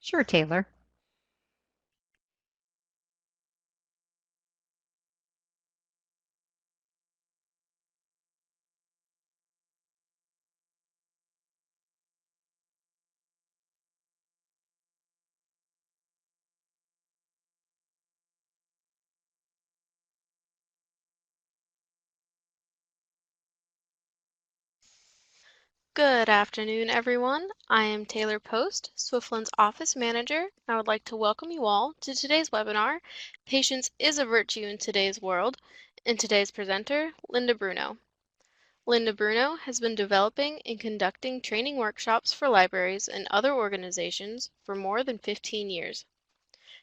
Sure, Taylor. Good afternoon, everyone. I am Taylor Post, Swiftland's Office Manager. I would like to welcome you all to today's webinar, Patience is a Virtue in Today's World, and today's presenter, Linda Bruno. Linda Bruno has been developing and conducting training workshops for libraries and other organizations for more than 15 years.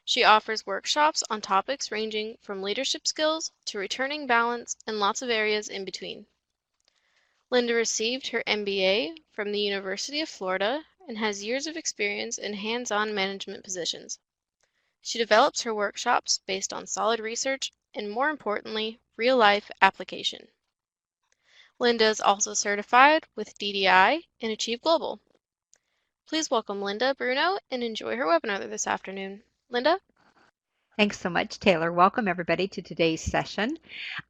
She offers workshops on topics ranging from leadership skills to returning balance and lots of areas in between. Linda received her MBA from the University of Florida and has years of experience in hands-on management positions. She develops her workshops based on solid research and, more importantly, real-life application. Linda is also certified with DDI and Achieve Global. Please welcome Linda Bruno and enjoy her webinar this afternoon. Linda? Thanks so much, Taylor. Welcome, everybody, to today's session.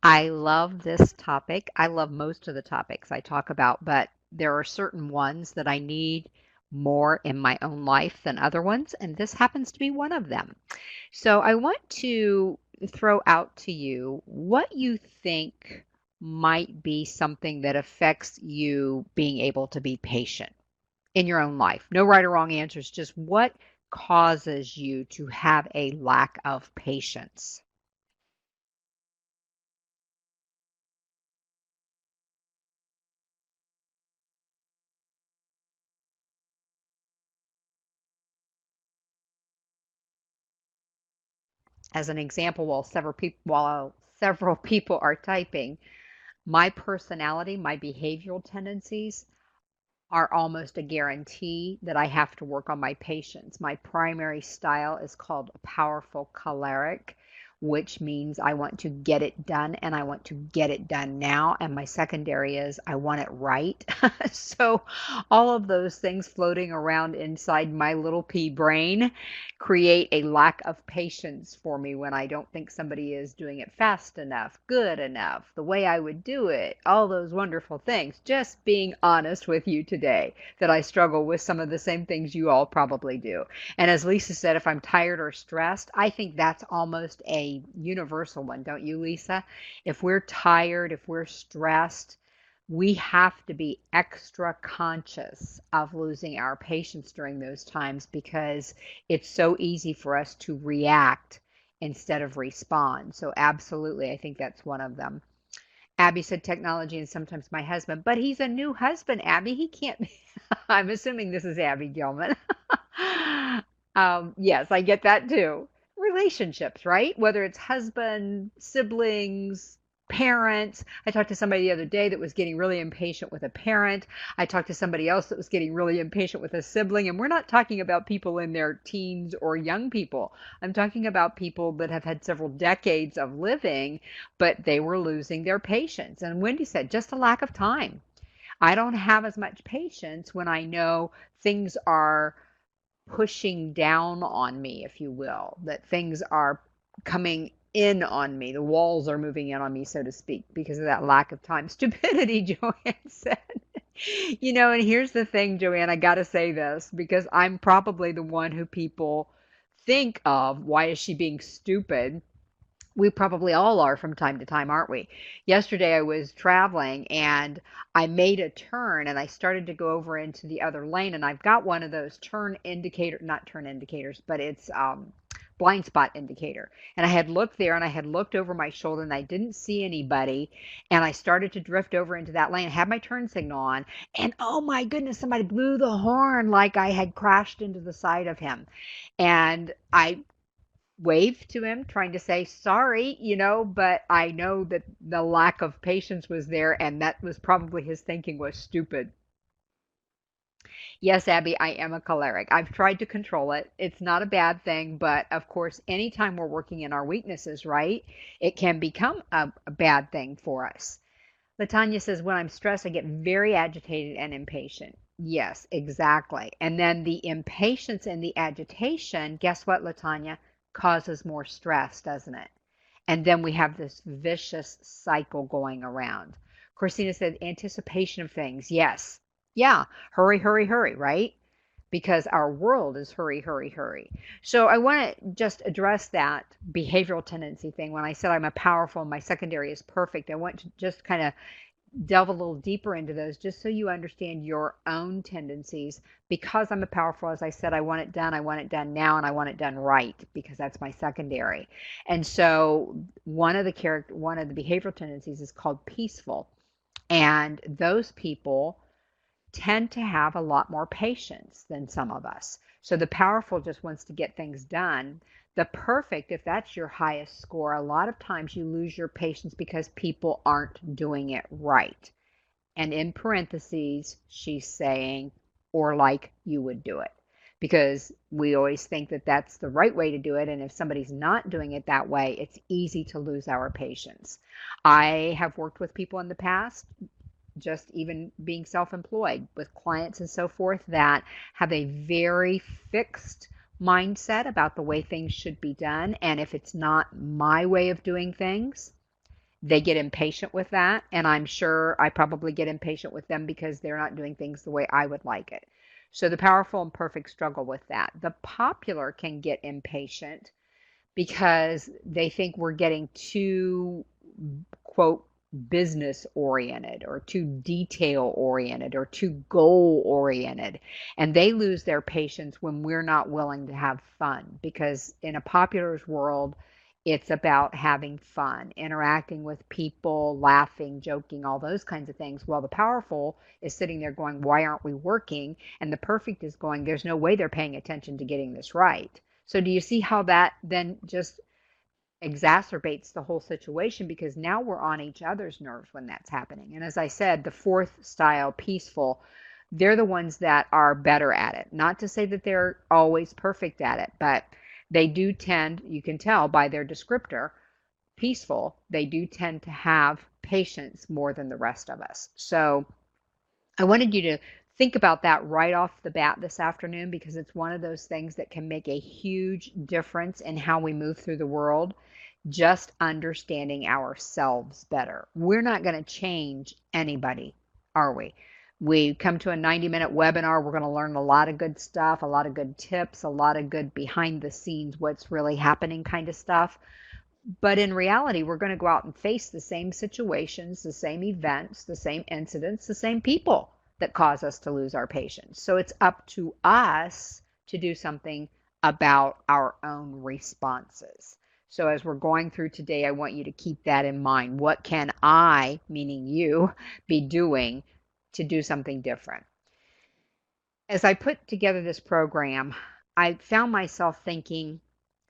I love this topic. I love most of the topics I talk about, but there are certain ones that I need more in my own life than other ones, and this happens to be one of them. So I want to throw out to you what you think might be something that affects you being able to be patient in your own life. No right or wrong answers, just what causes you to have a lack of patience. As an example, while several people are typing, my personality, my behavioral tendencies are almost a guarantee that I have to work on my patience. My primary style is called a powerful choleric, which means I want to get it done and I want to get it done now. And my secondary is I want it right. So all of those things floating around inside my little pea brain create a lack of patience for me when I don't think somebody is doing it fast enough, good enough, the way I would do it, all those wonderful things. Just being honest with you today that I struggle with some of the same things you all probably do. And as Lisa said, if I'm tired or stressed, I think that's almost a universal one, don't you, Lisa? If we're tired, if we're stressed, we have to be extra conscious of losing our patience during those times because it's so easy for us to react instead of respond. So, absolutely, I think that's one of them. Abby said technology and sometimes my husband, but he's a new husband, Abby. He can't be. I'm assuming this is Abby Gilman. Yes, I get that too. Relationships, right? Whether it's husband, siblings, parents. I talked to somebody the other day that was getting really impatient with a parent. I talked to somebody else that was getting really impatient with a sibling. And we're not talking about people in their teens or young people. I'm talking about people that have had several decades of living, but they were losing their patience. And Wendy said, just a lack of time. I don't have as much patience when I know things are pushing down on me, if you will, that things are coming in on me. The walls are moving in on me, so to speak, because of that lack of time. Stupidity, Joanne said. And here's the thing, Joanne, I got to say this because I'm probably the one who people think of, why is she being stupid? We probably all are from time to time, aren't we? Yesterday I was traveling and I made a turn and I started to go over into the other lane and I've got one of those turn indicator, not turn indicators, but it's blind spot indicator. And I had looked there and I had looked over my shoulder and I didn't see anybody and I started to drift over into that lane. I had my turn signal on and oh my goodness, somebody blew the horn like I had crashed into the side of him. And I waved to him, trying to say sorry, but I know that the lack of patience was there, and that was probably his thinking was stupid. Yes, Abby, I am a choleric. I've tried to control it. It's not a bad thing, but of course, anytime we're working in our weaknesses, right, it can become a bad thing for us. Latanya says, when I'm stressed, I get very agitated and impatient. Yes, exactly. And then the impatience and the agitation, guess what, Latanya, causes more stress, doesn't it? And then we have this vicious cycle going around. Christina said anticipation of things. Yes. Yeah. Hurry, hurry, hurry, right? Because our world is hurry, hurry, hurry. So I want to just address that behavioral tendency thing. When I said I'm a powerful, my secondary is perfect, I want to just kind of delve a little deeper into those just so you understand your own tendencies. Because I'm a powerful, as I said, I want it done now, and I want it done right because that's my secondary. And so one of the behavioral tendencies is called peaceful. And those people tend to have a lot more patience than some of us. So the powerful just wants to get things done. The perfect, if that's your highest score, a lot of times you lose your patience because people aren't doing it right. And in parentheses, she's saying, or like you would do it. Because we always think that that's the right way to do it. And if somebody's not doing it that way, it's easy to lose our patience. I have worked with people in the past, just even being self-employed with clients and so forth, that have a very fixed mindset about the way things should be done. And if it's not my way of doing things, they get impatient with that. And I'm sure I probably get impatient with them because they're not doing things the way I would like it. So the powerful and perfect struggle with that. The popular can get impatient because they think we're getting too, quote, business oriented or too detail oriented or too goal oriented. And they lose their patience when we're not willing to have fun, because in a popular's world, it's about having fun, interacting with people, laughing, joking, all those kinds of things. While the powerful is sitting there going, why aren't we working? And the perfect is going, there's no way they're paying attention to getting this right. So do you see how that then just exacerbates the whole situation, because now we're on each other's nerves when that's happening. And as I said, the fourth style, peaceful, they're the ones that are better at it. Not to say that they're always perfect at it, but they do tend, you can tell by their descriptor, peaceful, they do tend to have patience more than the rest of us. So I wanted you to think about that right off the bat this afternoon, because it's one of those things that can make a huge difference in how we move through the world. Just understanding ourselves better. We're not going to change anybody, are we? We come to a 90-minute webinar, we're going to learn a lot of good stuff, a lot of good tips, a lot of good behind the scenes, what's really happening kind of stuff. But in reality, we're going to go out and face the same situations, the same events, the same incidents, the same people that cause us to lose our patience. So it's up to us to do something about our own responses. So as we're going through today, I want you to keep that in mind. What can I, meaning you, be doing to do something different? As I put together this program, I found myself thinking,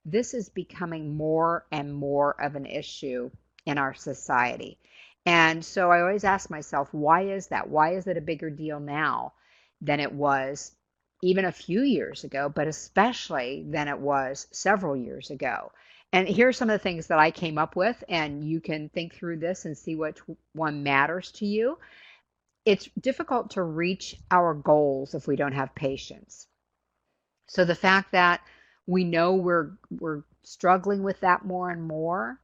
this is becoming more and more of an issue in our society. And so I always ask myself, why is that? Why is it a bigger deal now than it was even a few years ago, but especially than it was several years ago? And here are some of the things that I came up with, and you can think through this and see which one matters to you. It's difficult to reach our goals if we don't have patience. So the fact that we know we're struggling with that more and more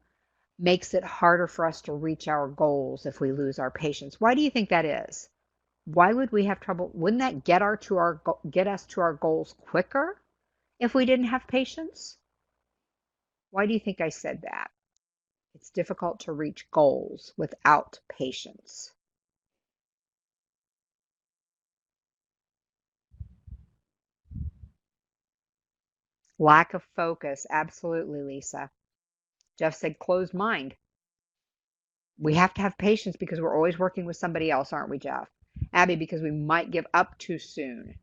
makes it harder for us to reach our goals if we lose our patience. Why do you think that is? Why would we have trouble? Wouldn't that get us to our goals quicker if we didn't have patience? Why do you think I said that? It's difficult to reach goals without patience. Lack of focus. Absolutely, Lisa. Jeff said closed mind. We have to have patience because we're always working with somebody else, aren't we, Jeff? Abby, because we might give up too soon.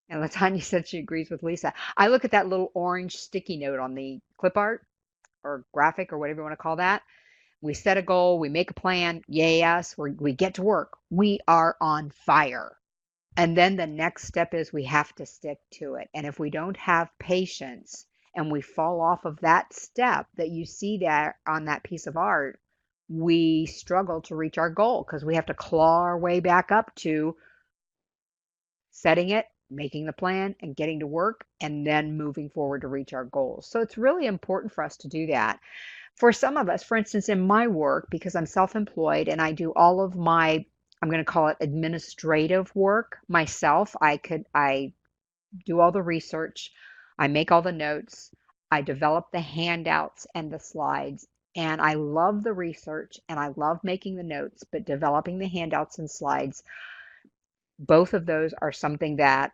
And Latanya said she agrees with Lisa. I look at that little orange sticky note on the clip art or graphic or whatever you want to call that. We set a goal, we make a plan. Yes, we get to work. We are on fire. And then the next step is we have to stick to it. And if we don't have patience and we fall off of that step that you see there on that piece of art, we struggle to reach our goal because we have to claw our way back up to setting it, making the plan, and getting to work, and then moving forward to reach our goals. So it's really important for us to do that. For some of us, for instance, in my work, because I'm self-employed and I do all of my, I'm going to call it administrative work myself. I do all the research, I make all the notes, I develop the handouts and the slides. And I love the research and I love making the notes, but developing the handouts and slides, both of those are something that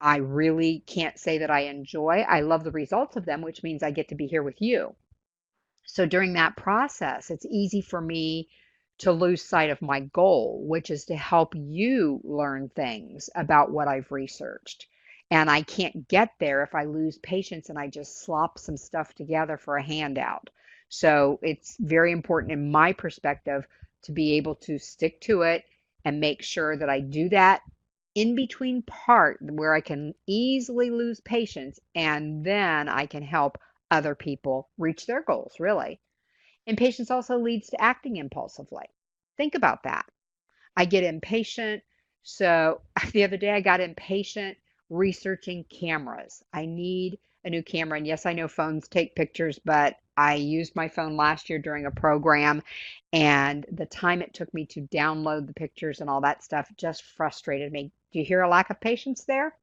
I really can't say that I enjoy. I love the results of them, which means I get to be here with you. So during that process, it's easy for me to lose sight of my goal, which is to help you learn things about what I've researched. And I can't get there if I lose patience and I just slop some stuff together for a handout. So it's very important in my perspective to be able to stick to it and make sure that I do that in between part where I can easily lose patience and then I can help other people reach their goals, really. Impatience also leads to acting impulsively. Think about that. I get impatient. So the other day I got impatient researching cameras. I need a new camera. And yes, I know phones take pictures, but I used my phone last year during a program, and the time it took me to download the pictures and all that stuff just frustrated me. Do you hear a lack of patience there?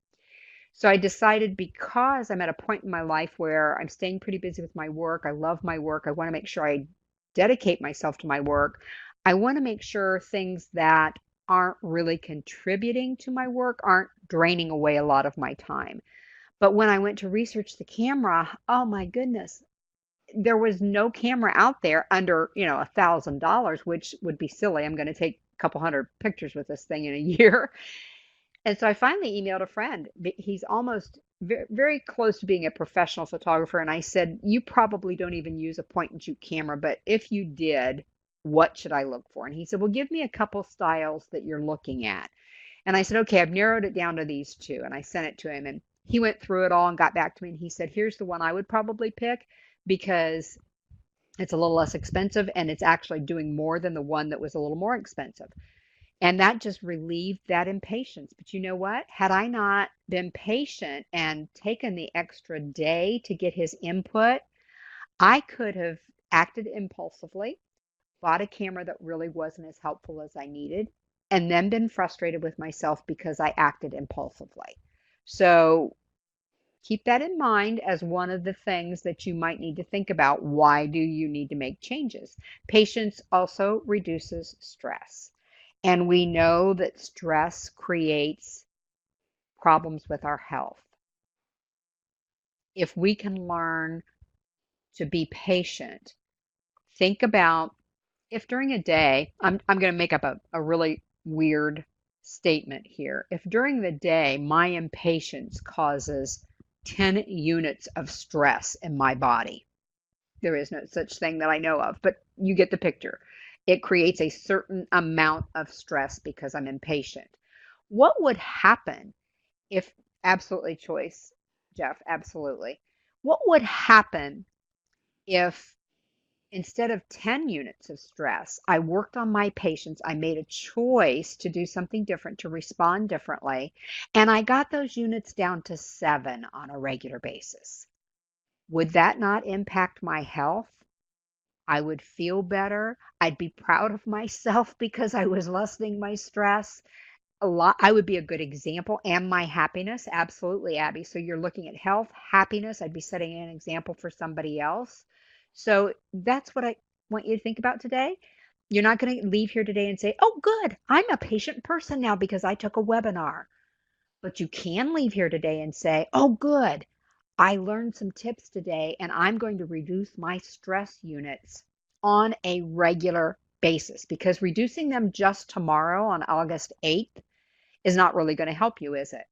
So I decided, because I'm at a point in my life where I'm staying pretty busy with my work, I love my work, I want to make sure I dedicate myself to my work. I want to make sure things that aren't really contributing to my work aren't draining away a lot of my time. But when I went to research the camera, oh my goodness, there was no camera out there under, $1,000, which would be silly. I'm going to take a couple hundred pictures with this thing in a year. And so I finally emailed a friend. He's almost very close to being a professional photographer. And I said, you probably don't even use a point and shoot camera, but if you did, what should I look for? And he said, well, give me a couple styles that you're looking at. And I said, okay, I've narrowed it down to these two. And I sent it to him. And he went through it all and got back to me. And he said, here's the one I would probably pick because it's a little less expensive and it's actually doing more than the one that was a little more expensive. And that just relieved that impatience. But you know what? Had I not been patient and taken the extra day to get his input, I could have acted impulsively, bought a camera that really wasn't as helpful as I needed, and then been frustrated with myself because I acted impulsively. So keep that in mind as one of the things that you might need to think about. Why do you need to make changes? Patience also reduces stress. And we know that stress creates problems with our health. If we can learn to be patient, think about if during a day, I'm going to make up a really weird statement here. If during the day my impatience causes 10 units of stress in my body, there is no such thing that I know of, but you get the picture. It creates a certain amount of stress because I'm impatient. What would happen if, absolutely choice, Jeff, absolutely. What would happen if instead of 10 units of stress, I worked on my patience, I made a choice to do something different, to respond differently, and I got those units down to 7 on a regular basis? Would that not impact my health? I would feel better. I'd be proud of myself because I was lessening my stress. A lot, I would be a good example, and my happiness. Absolutely, Abby. So you're looking at health, happiness. I'd be setting an example for somebody else. So that's what I want you to think about today. You're not going to leave here today and say, oh, good, I'm a patient person now because I took a webinar. But you can leave here today and say, oh, good, I learned some tips today and I'm going to reduce my stress units on a regular basis, because reducing them just tomorrow on August 8th is not really going to help you, is it?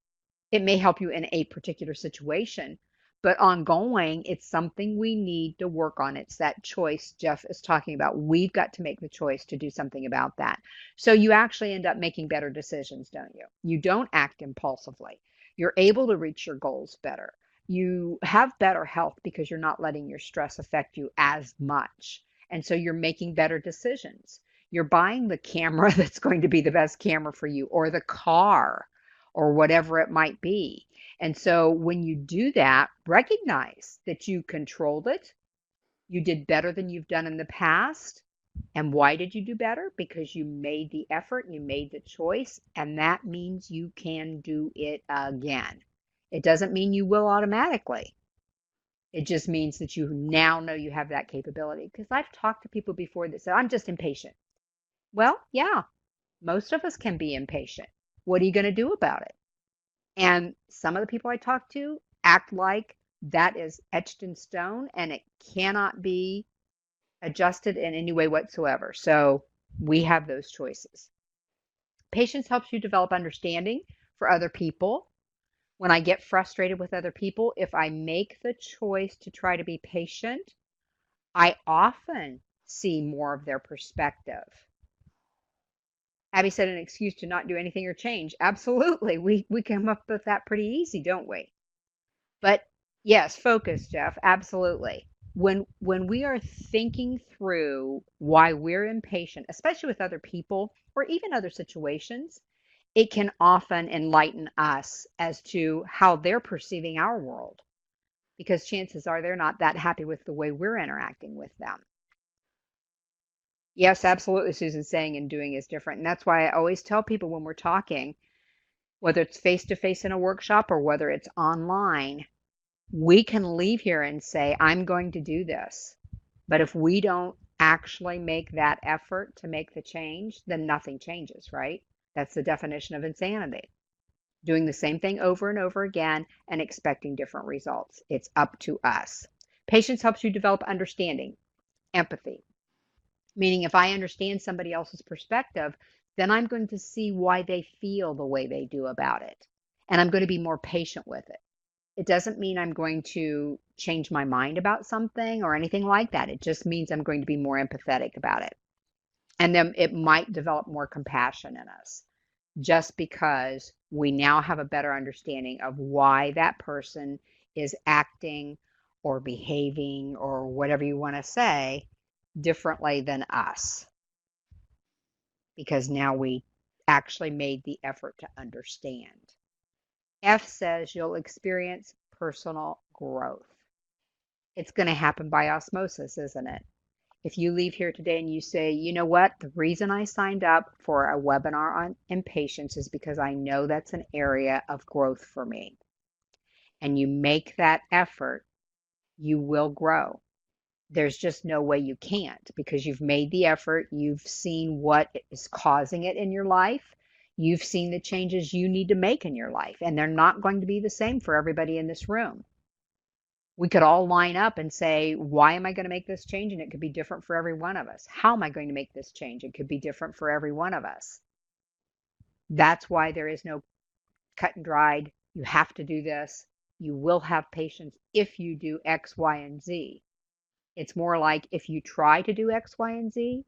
It may help you in a particular situation, but ongoing, it's something we need to work on. It's that choice Jeff is talking about. We've got to make the choice to do something about that. So you actually end up making better decisions, don't you? You don't act impulsively. You're able to reach your goals better. You have better health because you're not letting your stress affect you as much. And so you're making better decisions. You're buying the camera that's going to be the best camera for you, or the car, or whatever it might be. And so when you do that, recognize that you controlled it. You did better than you've done in the past. And why did you do better? Because you made the effort, you made the choice, and that means you can do it again. It doesn't mean you will automatically. It just means that you now know you have that capability. Because I've talked to people before that said, I'm just impatient. Well, yeah, most of us can be impatient. What are you going to do about it? And some of the people I talk to act like that is etched in stone and it cannot be adjusted in any way whatsoever. So we have those choices. Patience helps you develop understanding for other people. When I get frustrated with other people, if I make the choice to try to be patient, I often see more of their perspective. Abby said an excuse to not do anything or change. Absolutely. We come up with that pretty easy, don't we? But yes, focus, Jeff. Absolutely. When we are thinking through why we're impatient, especially with other people or even other situations, it can often enlighten us as to how they're perceiving our world because chances are they're not that happy with the way we're interacting with them. Yes, absolutely, Susan's saying and doing is different. And that's why I always tell people when we're talking, whether it's face to face in a workshop or whether it's online, we can leave here and say, I'm going to do this. But if we don't actually make that effort to make the change, then nothing changes, right? That's the definition of insanity. Doing the same thing over and over again and expecting different results. It's up to us. Patience helps you develop understanding, empathy, meaning if I understand somebody else's perspective, then I'm going to see why they feel the way they do about it. And I'm going to be more patient with it. It doesn't mean I'm going to change my mind about something or anything like that. It just means I'm going to be more empathetic about it. And then it might develop more compassion in us just because we now have a better understanding of why that person is acting or behaving or whatever you want to say differently than us. Because now we actually made the effort to understand. F says you'll experience personal growth. It's going to happen by osmosis, isn't it? If you leave here today and you say, you know what, the reason I signed up for a webinar on impatience is because I know that's an area of growth for me. And you make that effort, you will grow. There's just no way you can't because you've made the effort. You've seen what is causing it in your life. You've seen the changes you need to make in your life, and they're not going to be the same for everybody in this room. We could all line up and say, why am I going to make this change? And it could be different for every one of us. How am I going to make this change? It could be different for every one of us. That's why there is no cut and dried, you have to do this. You will have patience if you do X, Y, and Z. It's more like if you try to do X, Y, and Z,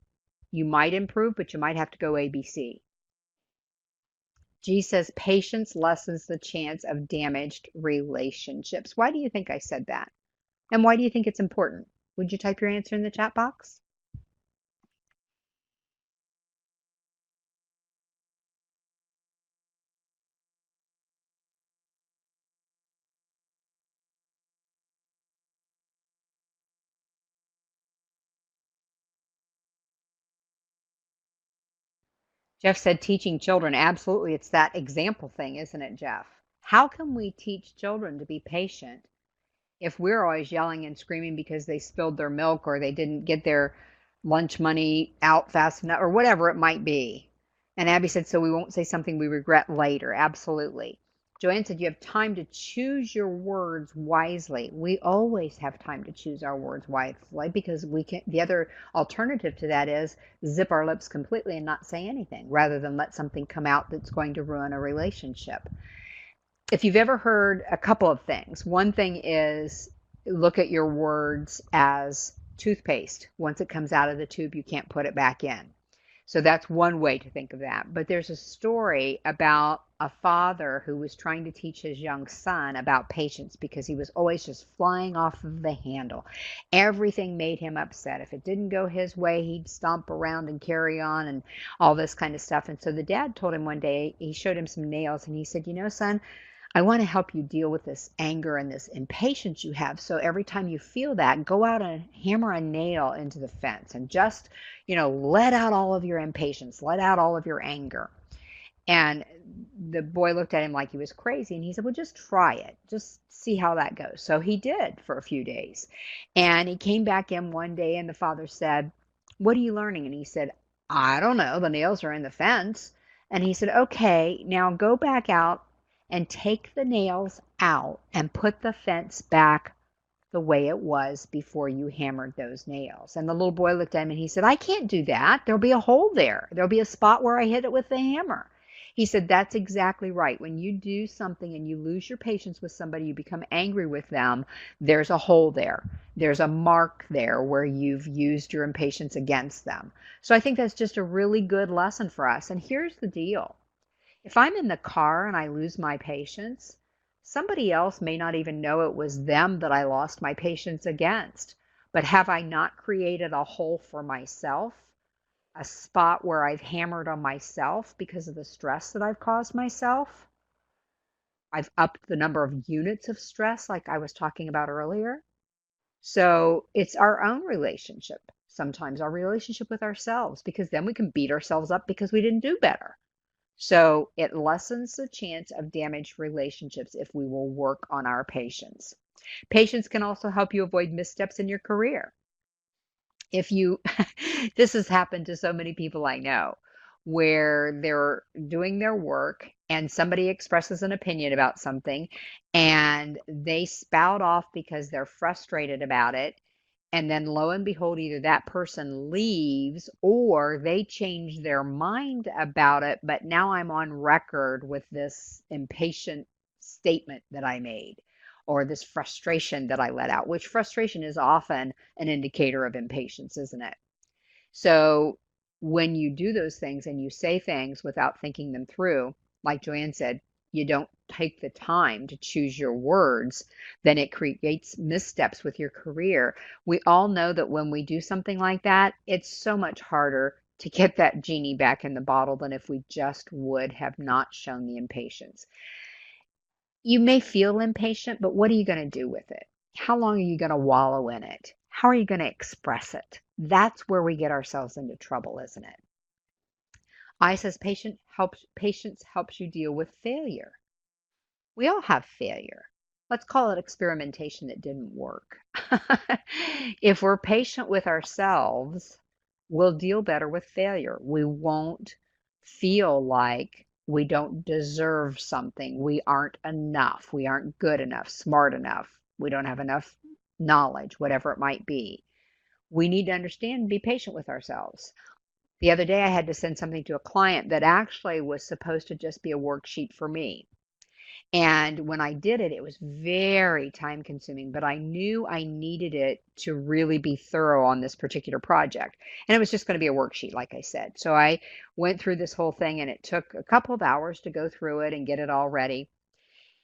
you might improve, but you might have to go A, B, C. G says patience lessens the chance of damaged relationships. Why do you think I said that? And why do you think it's important? Would you type your answer in the chat box? Jeff said teaching children. Absolutely. It's that example thing, isn't it, Jeff? How can we teach children to be patient if we're always yelling and screaming because they spilled their milk or they didn't get their lunch money out fast enough or whatever it might be? And Abby said, so we won't say something we regret later. Absolutely. Joanne said, you have time to choose your words wisely. We always have time to choose our words wisely because we can. The other alternative to that is zip our lips completely and not say anything rather than let something come out that's going to ruin a relationship. If you've ever heard a couple of things, one thing is look at your words as toothpaste. Once it comes out of the tube, you can't put it back in. So that's one way to think of that. But there's a story about a father who was trying to teach his young son about patience because he was always just flying off of the handle. Everything made him upset. If it didn't go his way, he'd stomp around and carry on and all this kind of stuff. And so the dad told him one day, he showed him some nails and he said, "You know, son, I want to help you deal with this anger and this impatience you have. So every time you feel that, go out and hammer a nail into the fence and just, let out all of your impatience, let out all of your anger." And the boy looked at him like he was crazy and he said, "Well, just try it. Just see how that goes." So he did for a few days. And he came back in one day and the father said, "What are you learning?" And he said, "I don't know. The nails are in the fence." And he said, "Okay, now go back out and take the nails out and put the fence back the way it was before you hammered those nails." And the little boy looked at him and he said, "I can't do that. There'll be a hole there. There'll be a spot where I hit it with the hammer." He said, "That's exactly right. When you do something and you lose your patience with somebody, you become angry with them, there's a hole there. There's a mark there where you've used your impatience against them." So I think that's just a really good lesson for us. And here's the deal. If I'm in the car and I lose my patience, somebody else may not even know it was them that I lost my patience against. But have I not created a hole for myself, a spot where I've hammered on myself because of the stress that I've caused myself? I've upped the number of units of stress, like I was talking about earlier. So it's our own relationship, sometimes our relationship with ourselves, because then we can beat ourselves up because we didn't do better. So it lessens the chance of damaged relationships if we will work on our patience. Patience can also help you avoid missteps in your career. If you, this has happened to so many people I know, where they're doing their work and somebody expresses an opinion about something and they spout off because they're frustrated about it. And then lo and behold, either that person leaves or they change their mind about it. But now I'm on record with this impatient statement that I made or this frustration that I let out, which frustration is often an indicator of impatience, isn't it? So when you do those things and you say things without thinking them through, like Joanne said, you don't take the time to choose your words, then it creates missteps with your career. We all know that when we do something like that, it's so much harder to get that genie back in the bottle than if we just would have not shown the impatience. You may feel impatient, but what are you going to do with it? How long are you going to wallow in it? How are you going to express it? That's where we get ourselves into trouble, isn't it? I says patience helps you deal with failure. We all have failure. Let's call it experimentation that didn't work. If we're patient with ourselves, we'll deal better with failure. We won't feel like we don't deserve something. We aren't enough. We aren't good enough, smart enough. We don't have enough knowledge, whatever it might be. We need to understand and be patient with ourselves. The other day, I had to send something to a client that actually was supposed to just be a worksheet for me. And when I did it, it was very time consuming, but I knew I needed it to really be thorough on this particular project. And it was just going to be a worksheet, like I said. So I went through this whole thing and it took a couple of hours to go through it and get it all ready.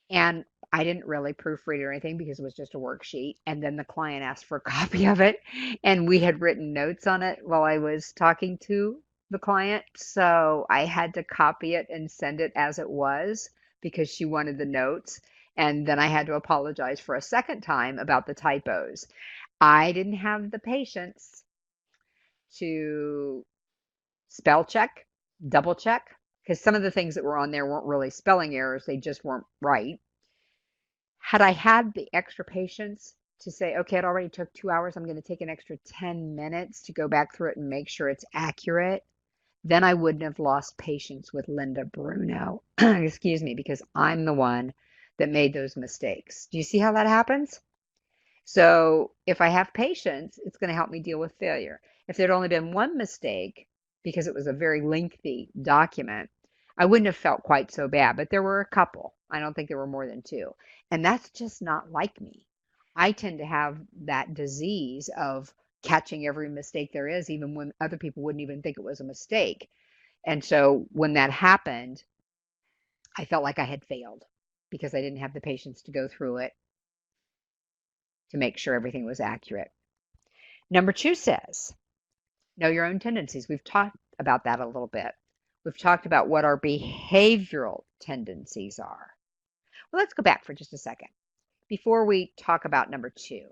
And I didn't really proofread or anything because it was just a worksheet. And then the client asked for a copy of it. And we had written notes on it while I was talking to the client. So I had to copy it and send it as it was because she wanted the notes. And then I had to apologize for a second time about the typos. I didn't have the patience to spell check, double check, because some of the things that were on there weren't really spelling errors, they just weren't right. Had I had the extra patience to say, okay, it already took 2 hours, I'm going to take an extra 10 minutes to go back through it and make sure it's accurate, then I wouldn't have lost patience with Linda Bruno, excuse me, because I'm the one that made those mistakes. Do you see how that happens? So if I have patience, it's going to help me deal with failure. If there'd only been one mistake, because it was a very lengthy document, I wouldn't have felt quite so bad. But there were a couple. I don't think there were more than two. And that's just not like me. I tend to have that disease of catching every mistake there is, even when other people wouldn't even think it was a mistake. And so when that happened, I felt like I had failed because I didn't have the patience to go through it to make sure everything was accurate. Number two says, know your own tendencies. We've talked about that a little bit. We've talked about what our behavioral tendencies are. Well, let's go back for just a second before we talk about number two.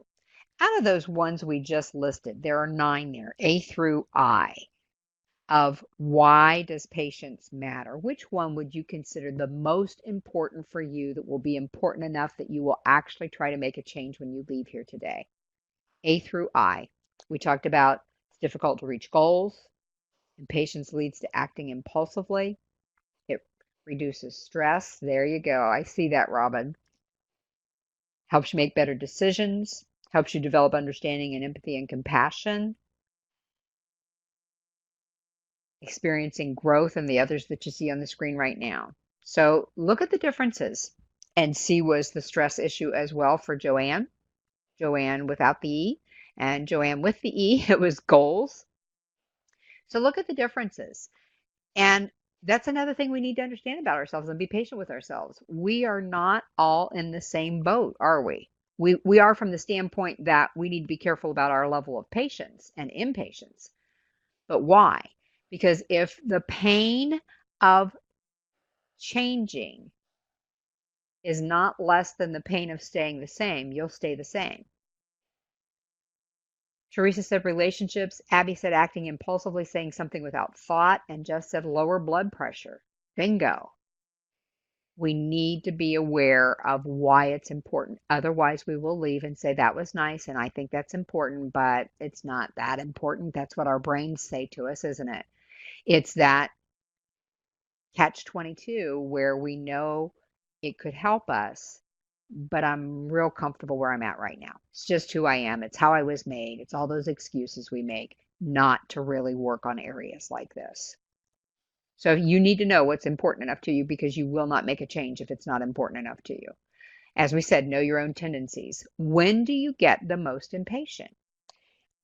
Out of those ones we just listed, there are 9 there, A through I, of why does patience matter? Which one would you consider the most important for you that will be important enough that you will actually try to make a change when you leave here today? A through I. We talked about it's difficult to reach goals. Impatience leads to acting impulsively. It reduces stress. There you go. I see that, Robin. Helps you make better decisions. Helps you develop understanding and empathy and compassion. Experiencing growth in the others that you see on the screen right now. So look at the differences and see, was the stress issue as well for Joanne? Joanne without the E, and Joanne with the E, it was goals. So look at the differences. And that's another thing we need to understand about ourselves and be patient with ourselves. We are not all in the same boat, are we? We are from the standpoint that we need to be careful about our level of patience and impatience. But why? Because if the pain of changing is not less than the pain of staying the same, you'll stay the same. Teresa said relationships. Abby said acting impulsively, saying something without thought. And Jeff said lower blood pressure. Bingo. We need to be aware of why it's important. Otherwise, we will leave and say, that was nice, and I think that's important, but it's not that important. That's what our brains say to us, isn't it? It's that catch 22 where we know it could help us, but I'm real comfortable where I'm at right now. It's just who I am. It's how I was made. It's all those excuses we make not to really work on areas like this. So you need to know what's important enough to you, because you will not make a change if it's not important enough to you. As we said, know your own tendencies. When do you get the most impatient?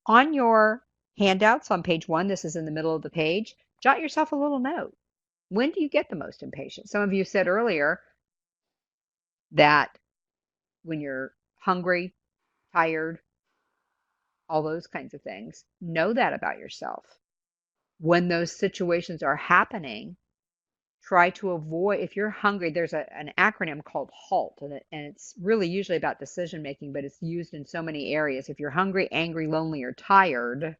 On your handouts on page 1, this is in the middle of the page, jot yourself a little note. When do you get the most impatient? Some of you said earlier that when you're hungry, tired, all those kinds of things. Know that about yourself. When those situations are happening, try to avoid, if you're hungry, there's an acronym called HALT, and it's really usually about decision making, but it's used in so many areas. If you're hungry, angry, lonely, or tired,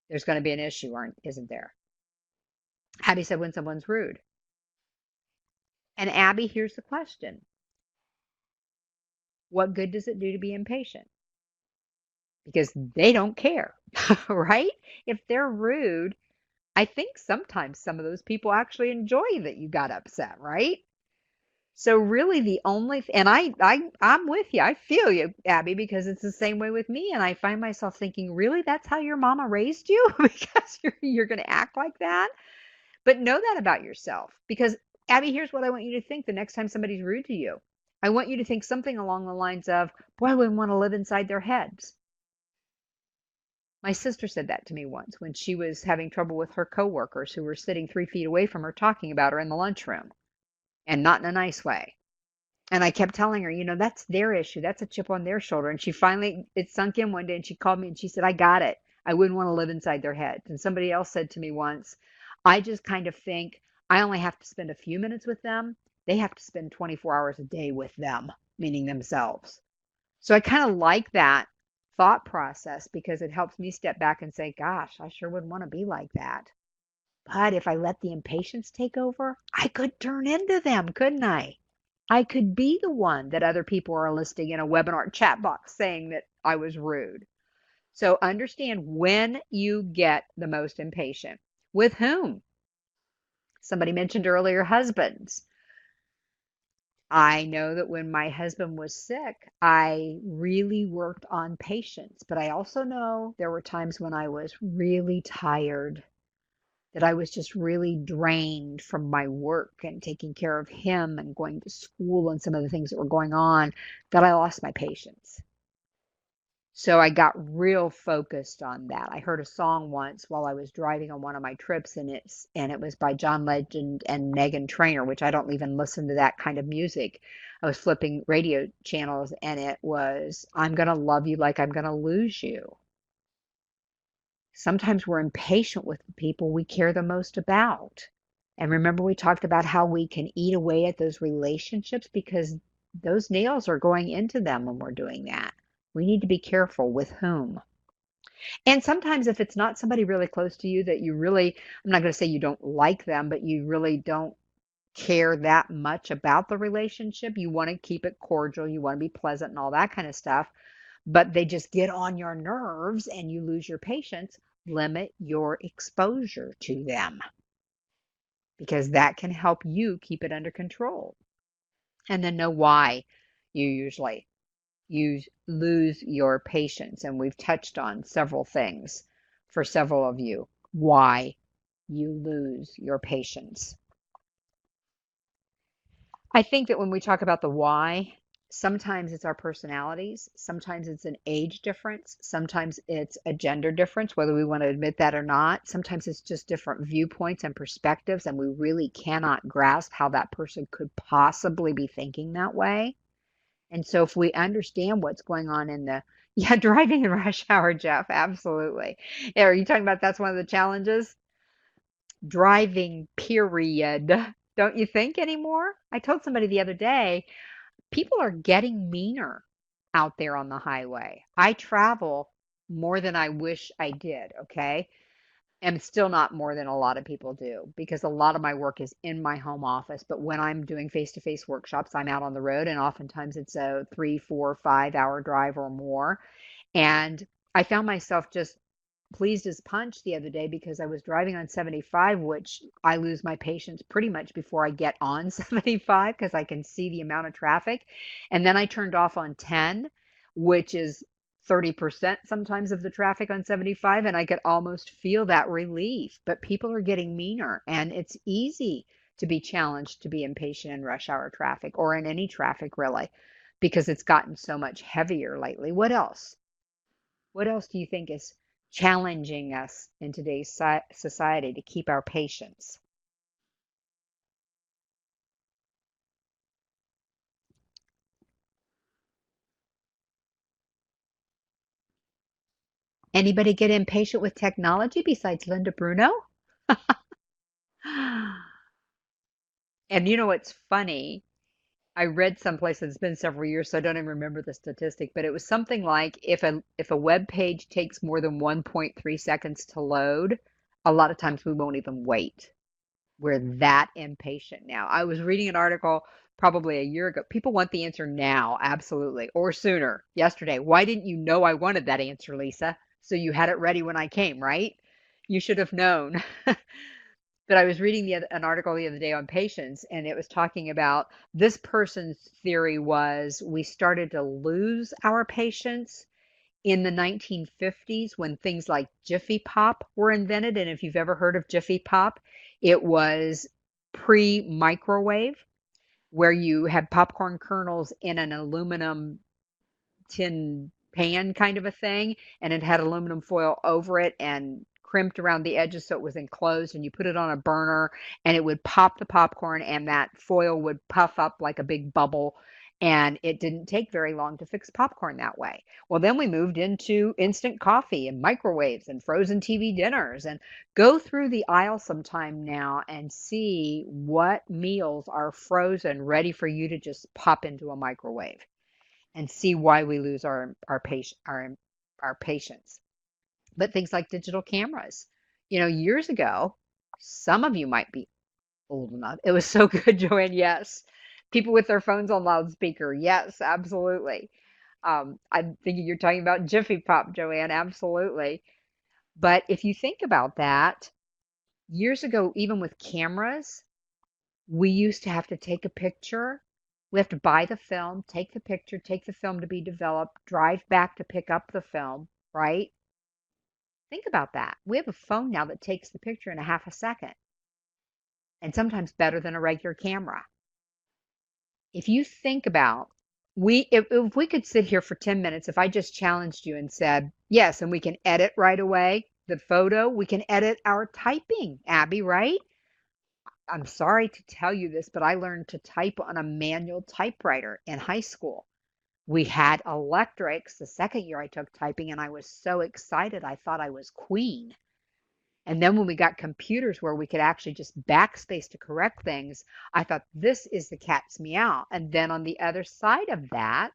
there's going to be an issue, isn't there? Abby said when someone's rude. And Abby, here's the question. What good does it do to be impatient? Because they don't care, right? If they're rude, I think sometimes some of those people actually enjoy that you got upset, right? So really the only and I'm with you. I feel you, Abby, because it's the same way with me, and I find myself thinking, really, that's how your mama raised you? Because you're going to act like that? But know that about yourself, because Abby, here's what I want you to think the next time somebody's rude to you. I want you to think something along the lines of, boy, I wouldn't want to live inside their heads. My sister said that to me once when she was having trouble with her coworkers who were sitting 3 feet away from her talking about her in the lunchroom, and not in a nice way. And I kept telling her, that's their issue. That's a chip on their shoulder. And she finally, it sunk in one day, and she called me and she said, I got it. I wouldn't want to live inside their heads. And somebody else said to me once, I just kind of think I only have to spend a few minutes with them. They have to spend 24 hours a day with them, meaning themselves. So I kind of like that thought process, because it helps me step back and say, gosh, I sure wouldn't want to be like that. But if I let the impatience take over, I could turn into them, couldn't I? I could be the one that other people are listing in a webinar chat box saying that I was rude. So understand when you get the most impatient. With whom? Somebody mentioned earlier husbands. I know that when my husband was sick, I really worked on patience, but I also know there were times when I was really tired, that I was just really drained from my work and taking care of him and going to school and some of the things that were going on, that I lost my patience. So I got real focused on that. I heard a song once while I was driving on one of my trips, and it was by John Legend and Megan Trainor, which I don't even listen to that kind of music. I was flipping radio channels, and it was "I'm Gonna Love You Like I'm Gonna Lose You." Sometimes we're impatient with the people we care the most about. And remember, we talked about how we can eat away at those relationships because those nails are going into them when we're doing that. We need to be careful with whom. And sometimes, if it's not somebody really close to you that you really, I'm not going to say you don't like them, but you really don't care that much about the relationship, you want to keep it cordial, you want to be pleasant and all that kind of stuff, but they just get on your nerves and you lose your patience, limit your exposure to them because that can help you keep it under control. And then know why you usually lose your patience. And we've touched on several things for several of you why you lose your patience. I think that when we talk about the why, sometimes it's our personalities, sometimes it's an age difference, sometimes it's a gender difference, whether we want to admit that or not. Sometimes it's just different viewpoints and perspectives, and we really cannot grasp how that person could possibly be thinking that way. And so if we understand what's going on in the, yeah, driving in rush hour, Jeff, absolutely. Yeah, are you talking about that's one of the challenges? Driving, period. Don't you think anymore? I told somebody the other day, people are getting meaner out there on the highway. I travel more than I wish I did, okay? And still not more than a lot of people do because a lot of my work is in my home office. But when I'm doing face-to-face workshops, I'm out on the road, and oftentimes it's a 3, 4, 5 hour drive or more. And I found myself just pleased as punch the other day because I was driving on 75, which I lose my patience pretty much before I get on 75 because I can see the amount of traffic. And then I turned off on 10, which is 30% sometimes of the traffic on 75, and I could almost feel that relief. But people are getting meaner, and it's easy to be challenged to be impatient in rush hour traffic or in any traffic really because it's gotten so much heavier lately. What else? What else do you think is challenging us in today's society to keep our patience? Anybody get impatient with technology besides Linda Bruno? And you know what's funny? I read someplace, it's been several years, so I don't even remember the statistic, but it was something like if a web page takes more than 1.3 seconds to load, a lot of times we won't even wait. We're that impatient now. I was reading an article probably a year ago. People want the answer now, absolutely, or sooner. Yesterday, why didn't you know I wanted that answer, Lisa? So you had it ready when I came, right? You should have known. But I was reading an article the other day on patience, and it was talking about this person's theory was we started to lose our patience in the 1950s when things like Jiffy Pop were invented. And if you've ever heard of Jiffy Pop, it was pre-microwave where you had popcorn kernels in an aluminum tin pan kind of a thing, and it had aluminum foil over it and crimped around the edges so it was enclosed, and you put it on a burner and it would pop the popcorn and that foil would puff up like a big bubble, and it didn't take very long to fix popcorn that way. Well, then we moved into instant coffee and microwaves and frozen TV dinners, and go through the aisle sometime now and see what meals are frozen ready for you to just pop into a microwave and see why we lose our patience. But things like digital cameras, years ago, some of you might be old enough. It was so good, Joanne. Yes, people with their phones on loudspeaker. Yes, absolutely. I'm thinking you're talking about Jiffy Pop, Joanne. Absolutely. But if you think about that, years ago, even with cameras, we used to have to take a picture. We have to buy the film, take the picture, take the film to be developed, drive back to pick up the film, right? Think about that. We have a phone now that takes the picture in a half a second, and sometimes better than a regular camera. If you think about If we could sit here for 10 minutes, if I just challenged you and said, yes, and we can edit right away the photo, we can edit our typing, Abby, right? I'm sorry to tell you this, but I learned to type on a manual typewriter in high school. We had electrics the second year I took typing, and I was so excited. I thought I was queen. And then when we got computers where we could actually just backspace to correct things, I thought this is the cat's meow. And then on the other side of that,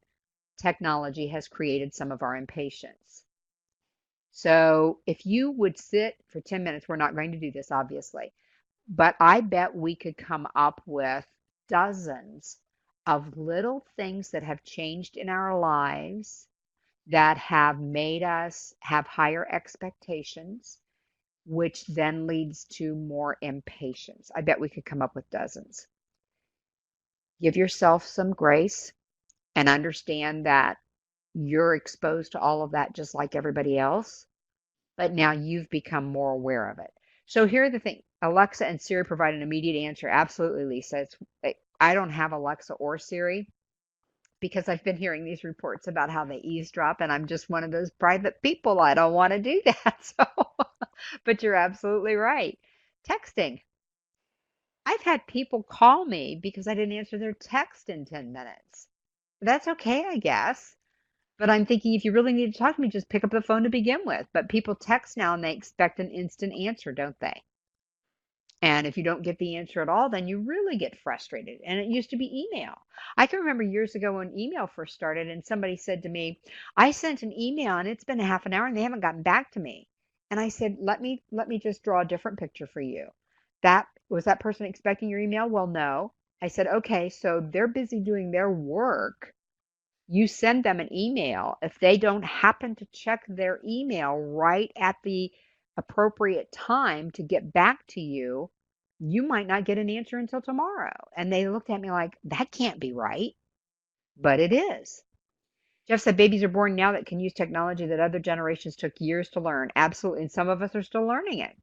technology has created some of our impatience. So if you would sit for 10 minutes, we're not going to do this, obviously, but I bet we could come up with dozens of little things that have changed in our lives that have made us have higher expectations, which then leads to more impatience. I bet we could come up with dozens. Give yourself some grace and understand that you're exposed to all of that just like everybody else, but now you've become more aware of it. So here are the things. Alexa and Siri provide an immediate answer. Absolutely, Lisa. I don't have Alexa or Siri because I've been hearing these reports about how they eavesdrop, and I'm just one of those private people. I don't want to do that. So, but you're absolutely right. Texting. I've had people call me because I didn't answer their text in 10 minutes. That's okay, I guess. But I'm thinking if you really need to talk to me, just pick up the phone to begin with. But people text now and they expect an instant answer, don't they? And if you don't get the answer at all, then you really get frustrated. And it used to be email. I can remember years ago when email first started, and somebody said to me, I sent an email and it's been a half an hour and they haven't gotten back to me. And I said, let me just draw a different picture for you. That was that person expecting your email? Well, no. I said, okay, so they're busy doing their work. You send them an email. If they don't happen to check their email right at the appropriate time to get back to you, you might not get an answer until tomorrow. And they looked at me like, that can't be right. But it is. Jeff said babies are born now that can use technology that other generations took years to learn. Absolutely. And some of us are still learning it.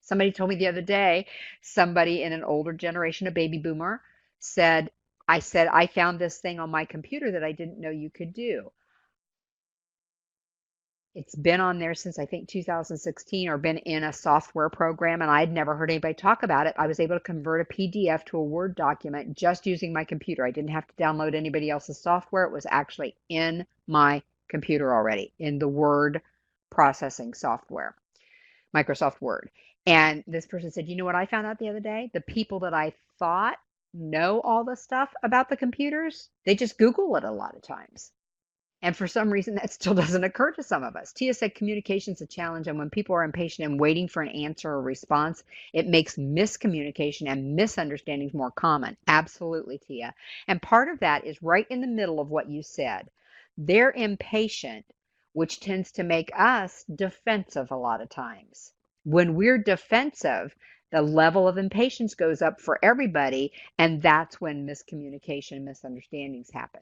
Somebody told me the other day, somebody in an older generation, a baby boomer, said, I found this thing on my computer that I didn't know you could do. It's been on there since I think 2016 or been in a software program, and I'd never heard anybody talk about it. I was able to convert a PDF to a Word document just using my computer. I didn't have to download anybody else's software. It was actually in my computer already, in the word processing software, Microsoft Word. And this person said, you know what I found out the other day? The people that I thought know all the stuff about the computers, they just Google it a lot of times. And for some reason, that still doesn't occur to some of us. Tia said communication is a challenge, and when people are impatient and waiting for an answer or response, it makes miscommunication and misunderstandings more common. Absolutely, Tia. And part of that is right in the middle of what you said. They're impatient, which tends to make us defensive a lot of times. When we're defensive, the level of impatience goes up for everybody, and that's when miscommunication and misunderstandings happen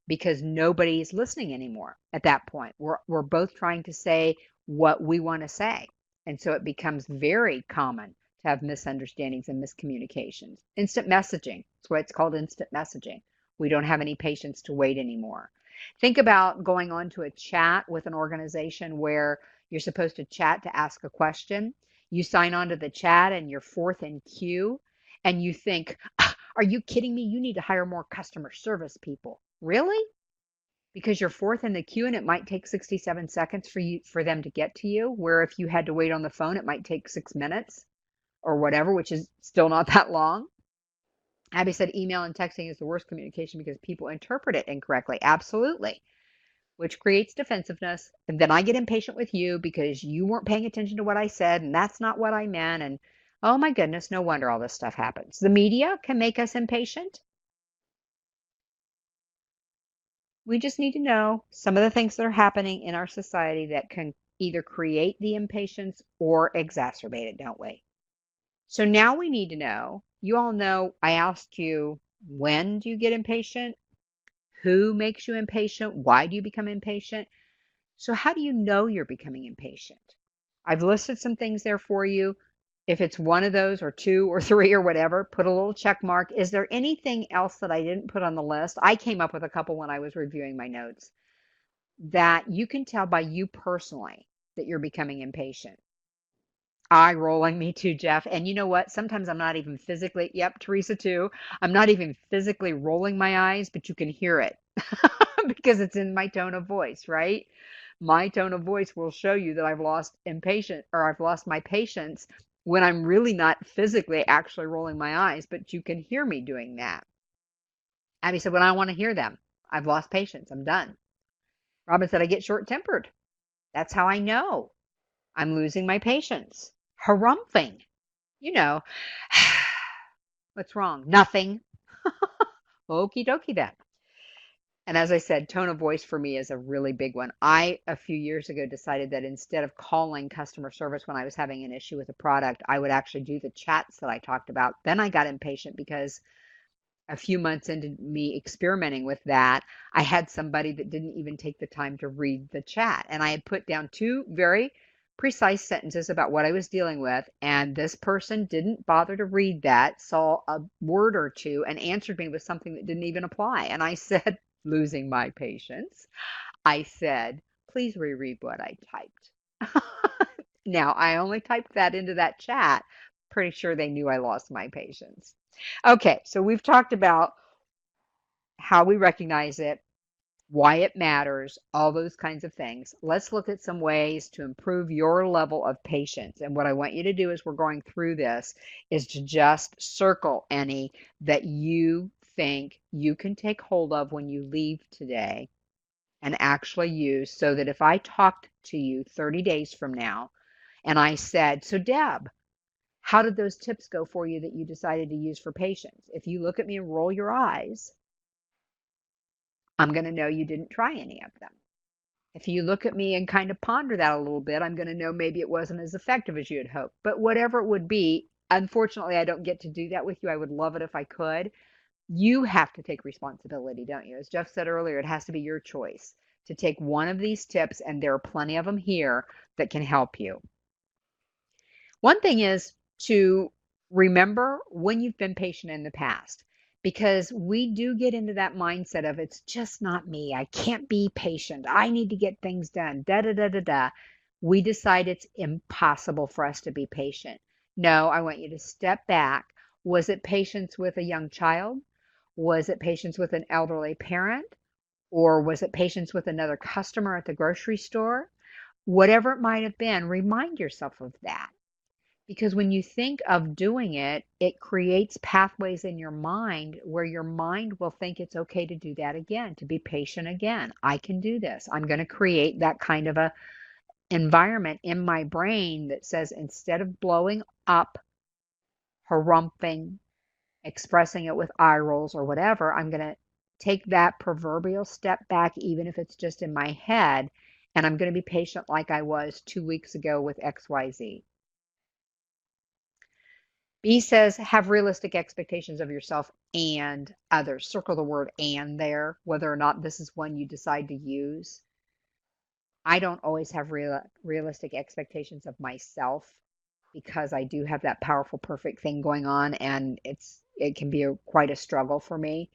because nobody's listening anymore at that point. We're both trying to say what we want to say. And so it becomes very common to have misunderstandings and miscommunications. Instant messaging. That's why it's called instant messaging. We don't have any patience to wait anymore. Think about going on to a chat with an organization where you're supposed to chat to ask a question. You sign on to the chat and you're fourth in queue and you think, are you kidding me? You need to hire more customer service people. Really? Because you're fourth in the queue and it might take 67 seconds for them to get to you, where if you had to wait on the phone, it might take 6 minutes or whatever, which is still not that long. Abby said email and texting is the worst communication because people interpret it incorrectly. Absolutely. Which creates defensiveness. And then I get impatient with you because you weren't paying attention to what I said and that's not what I meant. And oh my goodness, no wonder all this stuff happens. The media can make us impatient. We just need to know some of the things that are happening in our society that can either create the impatience or exacerbate it, don't we? So now we need to know, you all know I asked you, when do you get impatient? Who makes you impatient? Why do you become impatient? So how do you know you're becoming impatient? I've listed some things there for you. If it's one of those or two or three or whatever, put a little check mark. Is there anything else that I didn't put on the list? I came up with a couple when I was reviewing my notes that you can tell by you personally that you're becoming impatient. Eye rolling, me too, Jeff. And you know what? Sometimes I'm not even physically, yep, Teresa too. I'm not even physically rolling my eyes, but you can hear it because it's in my tone of voice, right? My tone of voice will show you that I've lost impatient or I've lost my patience when I'm really not physically actually rolling my eyes, but you can hear me doing that. Abby said, when I want to hear them, I've lost patience. I'm done. Robin said, I get short tempered. That's how I know I'm losing my patience. Harumphing. You know, what's wrong? Nothing. Okie dokie then. And as I said, tone of voice for me is a really big one. I, a few years ago, decided that instead of calling customer service when I was having an issue with a product, I would actually do the chats that I talked about. Then I got impatient because a few months into me experimenting with that, I had somebody that didn't even take the time to read the chat. And I had put down two very precise sentences about what I was dealing with. And this person didn't bother to read that, saw a word or two, and answered me with something that didn't even apply. And I said, losing my patience, I said, please reread what I typed. Now, I only typed that into that chat. Pretty sure they knew I lost my patience. Okay, so we've talked about how we recognize it, why it matters, all those kinds of things. Let's look at some ways to improve your level of patience. And what I want you to do as we're going through this is to just circle any that you think you can take hold of when you leave today and actually use so that if I talked to you 30 days from now and I said, so Deb, how did those tips go for you that you decided to use for patients? If you look at me and roll your eyes, I'm going to know you didn't try any of them. If you look at me and kind of ponder that a little bit, I'm going to know maybe it wasn't as effective as you had hoped. But whatever it would be, unfortunately, I don't get to do that with you. I would love it if I could. You have to take responsibility, don't you? As Jeff said earlier, it has to be your choice to take one of these tips, and there are plenty of them here that can help you. One thing is to remember when you've been patient in the past, because we do get into that mindset of it's just not me. I can't be patient. I need to get things done. Da da da da da. We decide it's impossible for us to be patient. No, I want you to step back. Was it patience with a young child? Was it patience with an elderly parent? Or was it patience with another customer at the grocery store? Whatever it might have been, remind yourself of that. Because when you think of doing it, it creates pathways in your mind where your mind will think it's okay to do that again, to be patient again. I can do this. I'm going to create that kind of a environment in my brain that says instead of blowing up, harumphing, expressing it with eye rolls or whatever, I'm going to take that proverbial step back, even if it's just in my head, and I'm going to be patient like I was 2 weeks ago with XYZ. B says, have realistic expectations of yourself and others. Circle the word and there, whether or not this is one you decide to use. I don't always have realistic expectations of myself because I do have that powerful, perfect thing going on, and it can be quite a struggle for me.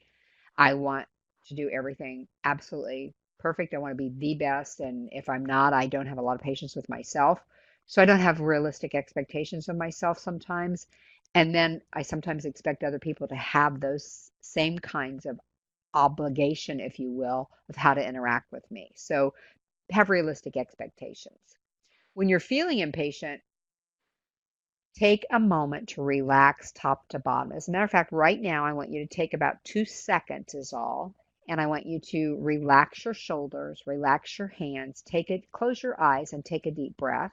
I want to do everything absolutely perfect. I want to be the best, and if I'm not, I don't have a lot of patience with myself. So I don't have realistic expectations of myself sometimes. And then I sometimes expect other people to have those same kinds of obligation, if you will, of how to interact with me. So have realistic expectations. When you're feeling impatient, take a moment to relax top to bottom. As a matter of fact, right now, I want you to take about 2 seconds is all. And I want you to relax your shoulders, relax your hands, close your eyes and take a deep breath.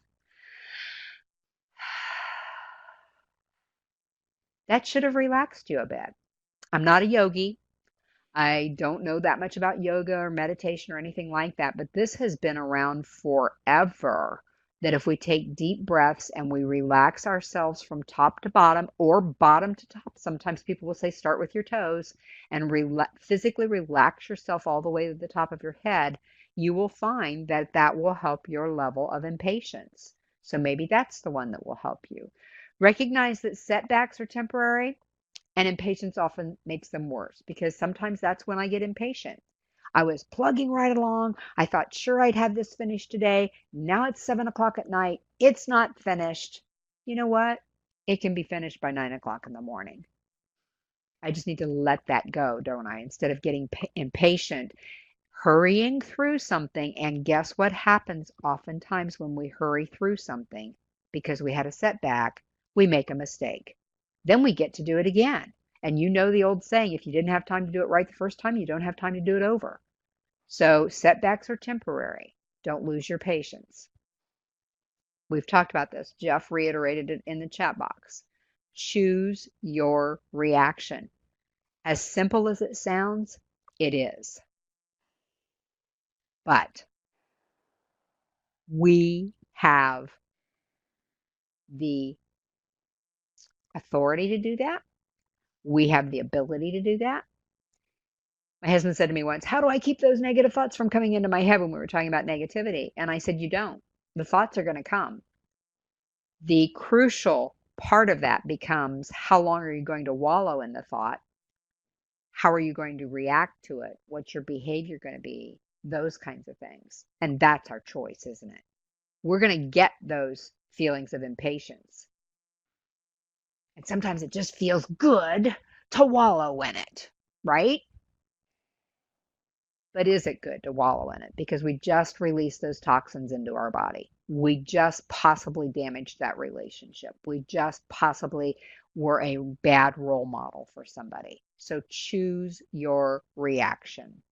That should have relaxed you a bit. I'm not a yogi. I don't know that much about yoga or meditation or anything like that, but this has been around forever. That if we take deep breaths and we relax ourselves from top to bottom or bottom to top, sometimes people will say start with your toes and physically relax yourself all the way to the top of your head, you will find that that will help your level of impatience. So maybe that's the one that will help you. Recognize that setbacks are temporary, and impatience often makes them worse because sometimes that's when I get impatient. I was plugging right along. I thought sure I'd have this finished today. Now it's 7 o'clock at night. It's not finished. You know what? It can be finished by 9 o'clock in the morning. I just need to let that go, don't I? Instead of getting impatient, hurrying through something. And guess what happens oftentimes when we hurry through something? Because we had a setback, we make a mistake. Then we get to do it again. And you know the old saying, if you didn't have time to do it right the first time, you don't have time to do it over. So setbacks are temporary. Don't lose your patience. We've talked about this. Jeff reiterated it in the chat box. Choose your reaction. As simple as it sounds, it is. But we have the authority to do that. We have the ability to do that. My husband said to me once, how do I keep those negative thoughts from coming into my head when we were talking about negativity? And I said, you don't. The thoughts are going to come. The crucial part of that becomes how long are you going to wallow in the thought? How are you going to react to it? What's your behavior going to be? Those kinds of things. And that's our choice, isn't it? We're going to get those feelings of impatience. And sometimes it just feels good to wallow in it, right? But is it good to wallow in it? Because we just released those toxins into our body. We just possibly damaged that relationship. We just possibly were a bad role model for somebody. So choose your reaction.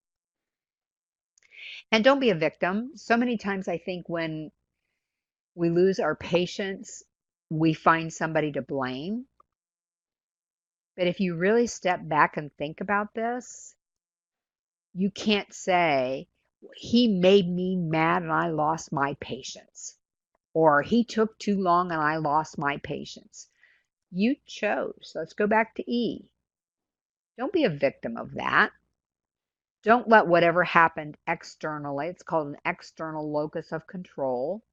And don't be a victim. So many times I think when we lose our patience, we find somebody to blame. But if you really step back and think about this, you can't say, he made me mad and I lost my patience, or he took too long and I lost my patience. You chose. Let's go back to E. Don't be a victim of that. Don't let whatever happened externally, it's called an external locus of control,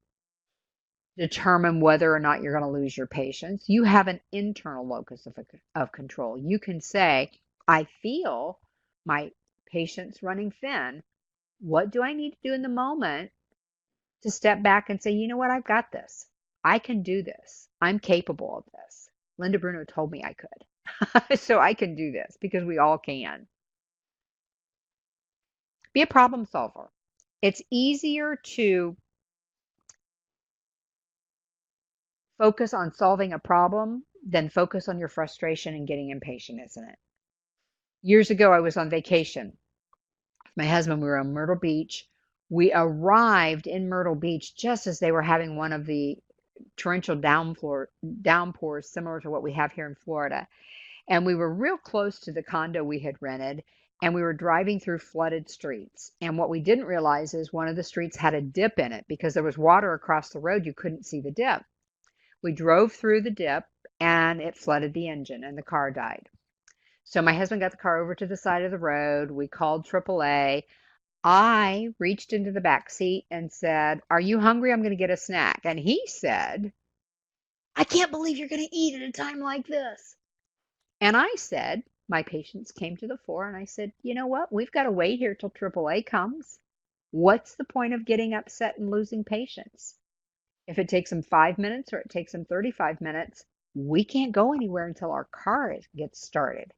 determine whether or not you're going to lose your patience. You have an internal locus of control. You can say, I feel my patience running thin. What do I need to do in the moment to step back and say, you know what, I've got this. I can do this. I'm capable of this. Linda Bruno told me I could. So I can do this because we all can. Be a problem solver. It's easier to focus on solving a problem than focus on your frustration and getting impatient, isn't it? Years ago, I was on vacation. My husband, we were on Myrtle Beach. We arrived in Myrtle Beach just as they were having one of the torrential downpours similar to what we have here in Florida. And we were real close to the condo we had rented, and we were driving through flooded streets. And what we didn't realize is one of the streets had a dip in it because there was water across the road. You couldn't see the dip. We drove through the dip and it flooded the engine and the car died. So my husband got the car over to the side of the road. We called AAA. I reached into the back seat and said, are you hungry? I'm going to get a snack. And he said, I can't believe you're going to eat at a time like this. And I said, my patience came to the fore, and I said, you know what? We've got to wait here till AAA comes. What's the point of getting upset and losing patience? If it takes them 5 minutes or it takes them 35 minutes, we can't go anywhere until our car gets started.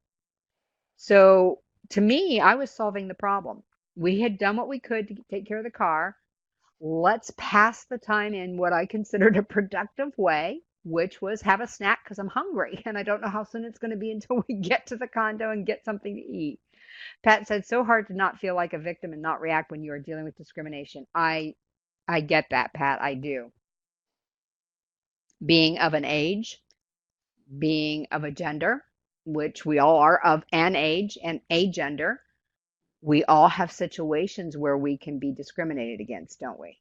So to me, I was solving the problem. We had done what we could to take care of the car. Let's pass the time in what I considered a productive way, which was have a snack because I'm hungry and I don't know how soon it's going to be until we get to the condo and get something to eat. Pat said, so hard to not feel like a victim and not react when you are dealing with discrimination. I get that, Pat. I do. Being of an age, being of a gender, which we all are of an age and a gender, we all have situations where we can be discriminated against, don't we?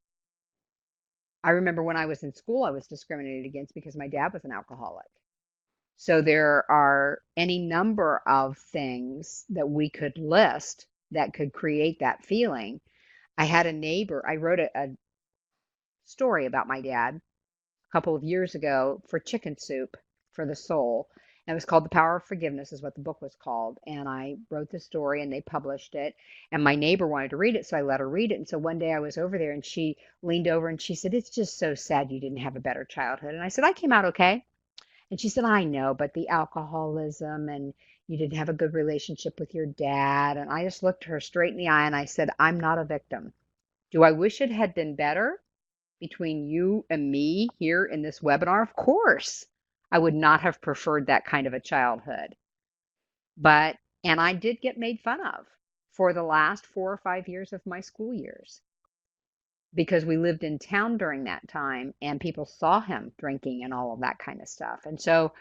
I remember when I was in school, I was discriminated against because my dad was an alcoholic. So there are any number of things that we could list that could create that feeling. I had a neighbor, I wrote a story about my dad a couple of years ago for Chicken Soup. for the soul. And it was called The Power of Forgiveness, is what the book was called. And I wrote the story and they published it. And my neighbor wanted to read it, so I let her read it. And so one day I was over there and she leaned over and she said, "It's just so sad you didn't have a better childhood." And I said, "I came out okay." And she said, "I know, but the alcoholism and you didn't have a good relationship with your dad." And I just looked her straight in the eye and I said, "I'm not a victim. Do I wish it had been better between you and me here in this webinar? Of course. I would not have preferred that kind of a childhood. But, and I did get made fun of for the last 4 or 5 years of my school years because we lived in town during that time and people saw him drinking and all of that kind of stuff. And so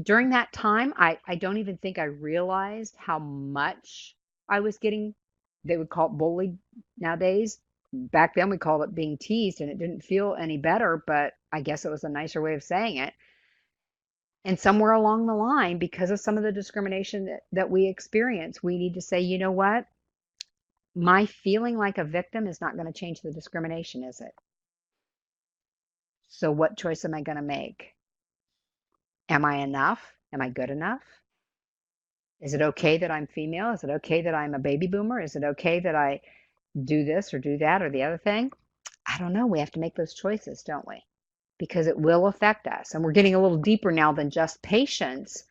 during that time, I don't even think I realized how much I was getting, they would call it bullied nowadays. Back then, we called it being teased, and it didn't feel any better, but I guess it was a nicer way of saying it. And somewhere along the line, because of some of the discrimination that we experience, we need to say, you know what? My feeling like a victim is not going to change the discrimination, is it? So, what choice am I going to make? Am I enough? Am I good enough? Is it okay that I'm female? Is it okay that I'm a baby boomer? Is it okay that I do this or do that or the other thing? I don't know. We have to make those choices, don't we? Because it will affect us. And we're getting a little deeper now than just patience,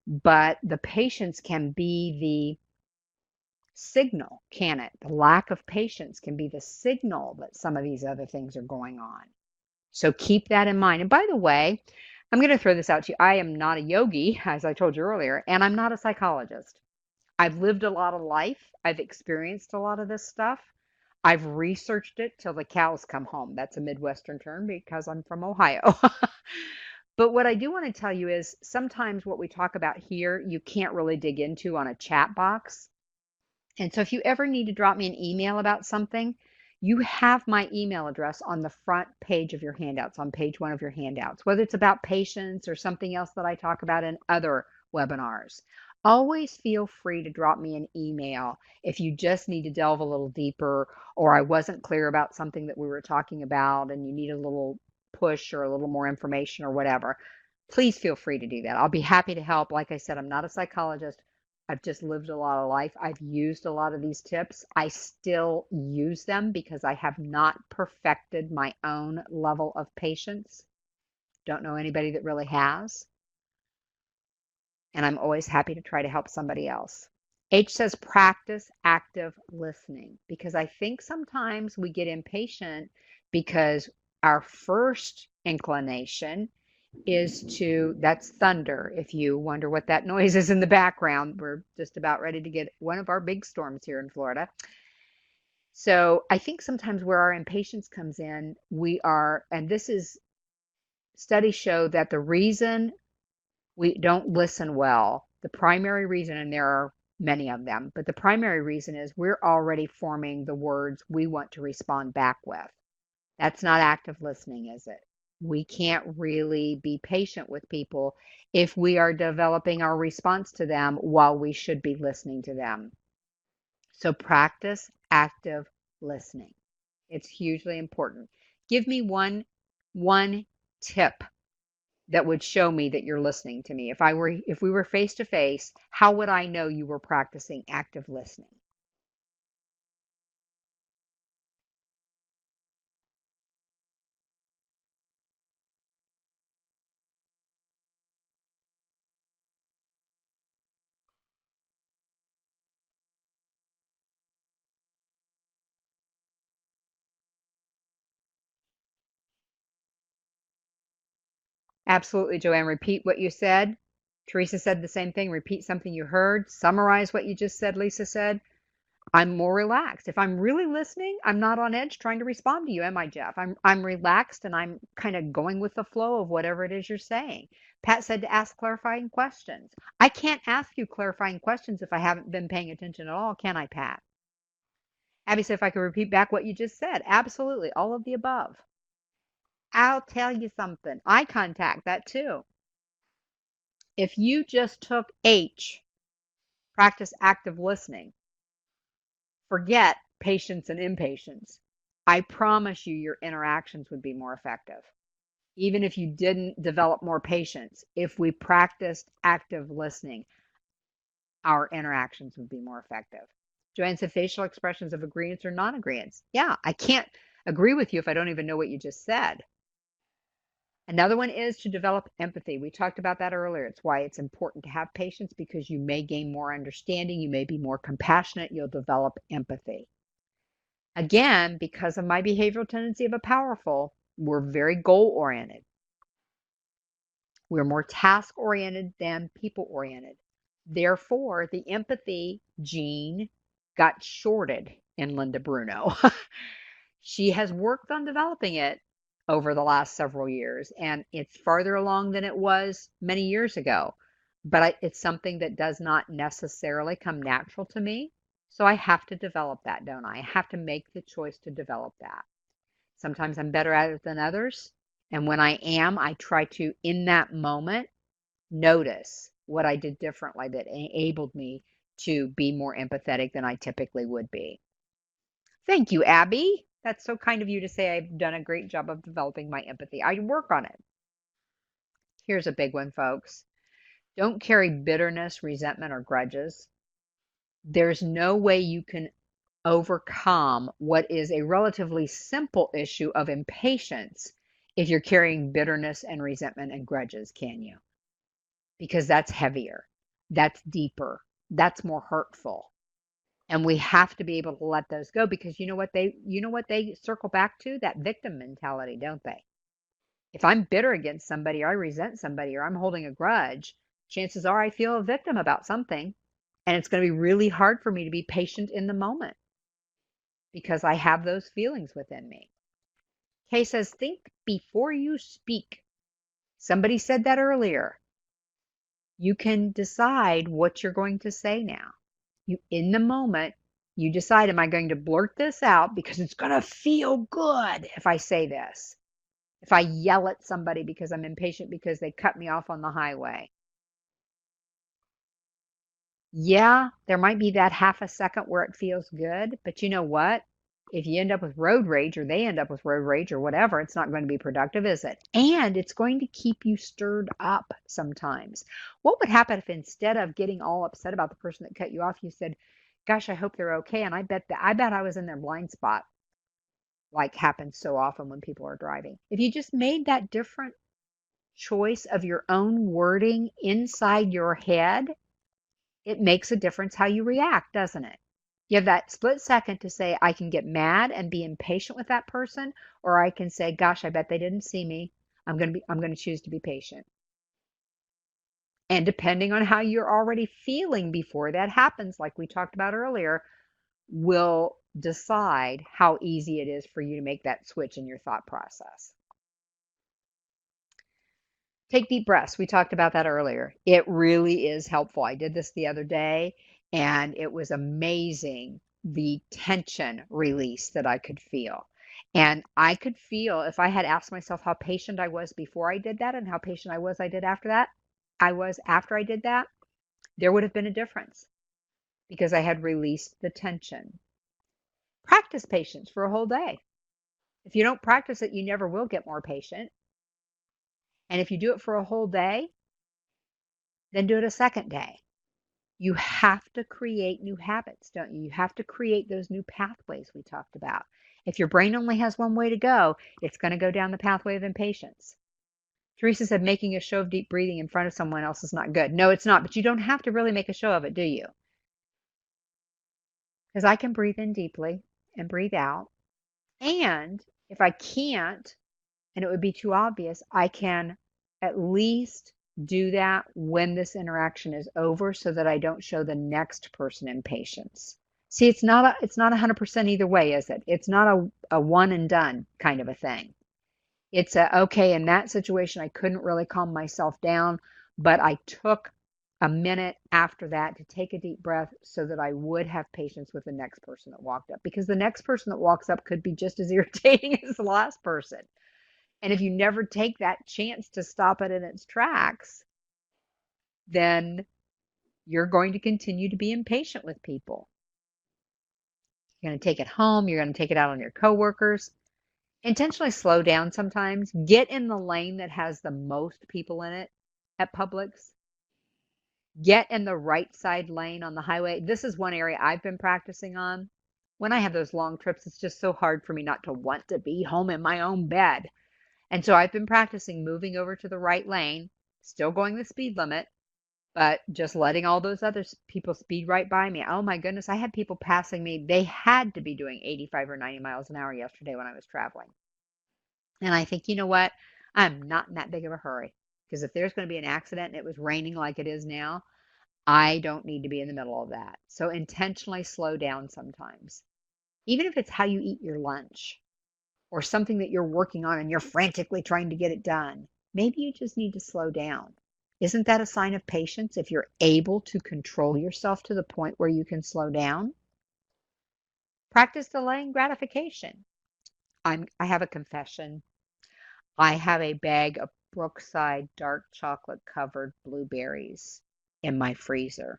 but the patience can be the signal, can it? The lack of patience can be the signal that some of these other things are going on. So keep that in mind. And by the way, I'm going to throw this out to you. I am not a yogi, as I told you earlier, and I'm not a psychologist. I've lived a lot of life. I've experienced a lot of this stuff. I've researched it till the cows come home. That's a Midwestern term because I'm from Ohio. But what I do want to tell you is sometimes what we talk about here, you can't really dig into on a chat box. And so if you ever need to drop me an email about something, you have my email address on the front page of your handouts, on page one of your handouts, whether it's about patients or something else that I talk about in other webinars. Always feel free to drop me an email if you just need to delve a little deeper or I wasn't clear about something that we were talking about and you need a little push or a little more information or whatever. Please feel free to do that. I'll be happy to help. Like I said, I'm not a psychologist. I've just lived a lot of life. I've used a lot of these tips. I still use them because I have not perfected my own level of patience. Don't know anybody that really has. And I'm always happy to try to help somebody else. H says practice active listening because I think sometimes we get impatient because our first inclination is to, that's thunder. If you wonder what that noise is in the background, we're just about ready to get one of our big storms here in Florida. So I think sometimes where our impatience comes in, we are, and this is, studies show that the reason we don't listen well, the primary reason, and there are many of them, but the primary reason is we're already forming the words we want to respond back with. That's not active listening, is it? We can't really be patient with people if we are developing our response to them while we should be listening to them. So practice active listening. It's hugely important. Give me one tip that would show me that you're listening to me. If we were face to face, how would I know you were practicing active listening? Absolutely, Joanne. Repeat what you said. Teresa said the same thing. Repeat something you heard. Summarize what you just said, Lisa said. I'm more relaxed. If I'm really listening, I'm not on edge trying to respond to you, am I, Jeff? I'm relaxed and I'm kind of going with the flow of whatever it is you're saying. Pat said to ask clarifying questions. I can't ask you clarifying questions if I haven't been paying attention at all, can I, Pat? Abby said if I could repeat back what you just said. Absolutely, all of the above. I'll tell you something. Eye contact, that too. If you just took H, practice active listening, forget patience and impatience, I promise you your interactions would be more effective. Even if you didn't develop more patience, if we practiced active listening, our interactions would be more effective. Joanne said facial expressions of agreements or non-agreements. Yeah, I can't agree with you if I don't even know what you just said. Another one is to develop empathy. We talked about that earlier. It's why it's important to have patience, because you may gain more understanding, you may be more compassionate, you'll develop empathy. Again, because of my behavioral tendency of a powerful, we're very goal oriented. We're more task oriented than people oriented. Therefore, the empathy gene got shorted in Linda Bruno. She has worked on developing it over the last several years, and it's farther along than it was many years ago. But it's something that does not necessarily come natural to me. So I have to develop that, don't I? I have to make the choice to develop that. Sometimes I'm better at it than others. And when I am, I try to, in that moment, notice what I did differently that enabled me to be more empathetic than I typically would be. Thank you, Abby. That's so kind of you to say I've done a great job of developing my empathy. I work on it. Here's a big one, folks. Don't carry bitterness, resentment, or grudges. There's no way you can overcome what is a relatively simple issue of impatience if you're carrying bitterness and resentment and grudges, can you? Because that's heavier, that's deeper, that's more hurtful. And we have to be able to let those go, because you know what they circle back to? That victim mentality, don't they? If I'm bitter against somebody, or I resent somebody, or I'm holding a grudge, chances are I feel a victim about something. And it's going to be really hard for me to be patient in the moment because I have those feelings within me. Kay says, think before you speak. Somebody said that earlier. You can decide what you're going to say now. You, in the moment, you decide, am I going to blurt this out because it's going to feel good if I say this? If I yell at somebody because I'm impatient because they cut me off on the highway. Yeah, there might be that half a second where it feels good, but you know what? If you end up with road rage, or they end up with road rage, or whatever, it's not going to be productive, is it? And it's going to keep you stirred up sometimes. What would happen if, instead of getting all upset about the person that cut you off, you said, gosh, I hope they're okay. And I bet I was in their blind spot, like happens so often when people are driving. If you just made that different choice of your own wording inside your head, it makes a difference how you react, doesn't it? You have that split second to say, I can get mad and be impatient with that person, or I can say, gosh, I bet they didn't see me. I'm going to choose to be patient. And depending on how you're already feeling before that happens, like we talked about earlier, will decide how easy it is for you to make that switch in your thought process. Take deep breaths. We talked about that earlier. It really is helpful. I did this the other day, and it was amazing, the tension release that I could feel. And I could feel, if I had asked myself how patient I was before I did that and how patient I did after that, I was after I did that, there would have been a difference because I had released the tension. Practice patience for a whole day. If you don't practice it, you never will get more patient. And if you do it for a whole day, then do it a second day. You have to create new habits, don't you? You have to create those new pathways we talked about. If your brain only has one way to go, it's going to go down the pathway of impatience. Teresa said making a show of deep breathing in front of someone else is not good. No, it's not, but you don't have to really make a show of it, do you? Because I can breathe in deeply and breathe out. And if I can't, and it would be too obvious, I can at least do that when this interaction is over so that I don't show the next person impatience. See, it's not 100% either way, is it? It's not a one and done kind of a thing. It's okay, in that situation, I couldn't really calm myself down, but I took a minute after that to take a deep breath so that I would have patience with the next person that walked up, because the next person that walks up could be just as irritating as the last person. And if you never take that chance to stop it in its tracks, then you're going to continue to be impatient with people. You're going to take it home. You're going to take it out on your coworkers. Intentionally slow down sometimes. Get in the lane that has the most people in it at Publix. Get in the right side lane on the highway. This is one area I've been practicing on. When I have those long trips, it's just so hard for me not to want to be home in my own bed. And so I've been practicing moving over to the right lane, still going the speed limit, but just letting all those other people speed right by me. Oh my goodness, I had people passing me. They had to be doing 85 or 90 miles an hour yesterday when I was traveling. And I think, you know what? I'm not in that big of a hurry because if there's going to be an accident and it was raining like it is now, I don't need to be in the middle of that. So intentionally slow down sometimes, even if it's how you eat your lunch or something that you're working on and you're frantically trying to get it done. Maybe you just need to slow down. Isn't that a sign of patience if you're able to control yourself to the point where you can slow down? Practice delaying gratification. I have a confession. I have a bag of Brookside dark chocolate covered blueberries in my freezer.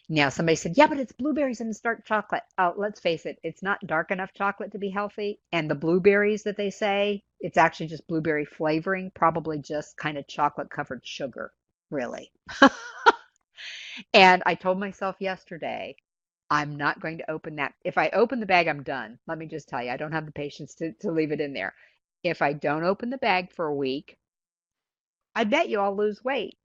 Now, somebody said, yeah, but it's blueberries and it's dark chocolate. Oh, let's face it, it's not dark enough chocolate to be healthy. And the blueberries that they say, it's actually just blueberry flavoring, probably just kind of chocolate covered sugar, really. And I told myself yesterday, I'm not going to open that. If I open the bag, I'm done. Let me just tell you, I don't have the patience to leave it in there. If I don't open the bag for a week, I bet you I'll lose weight.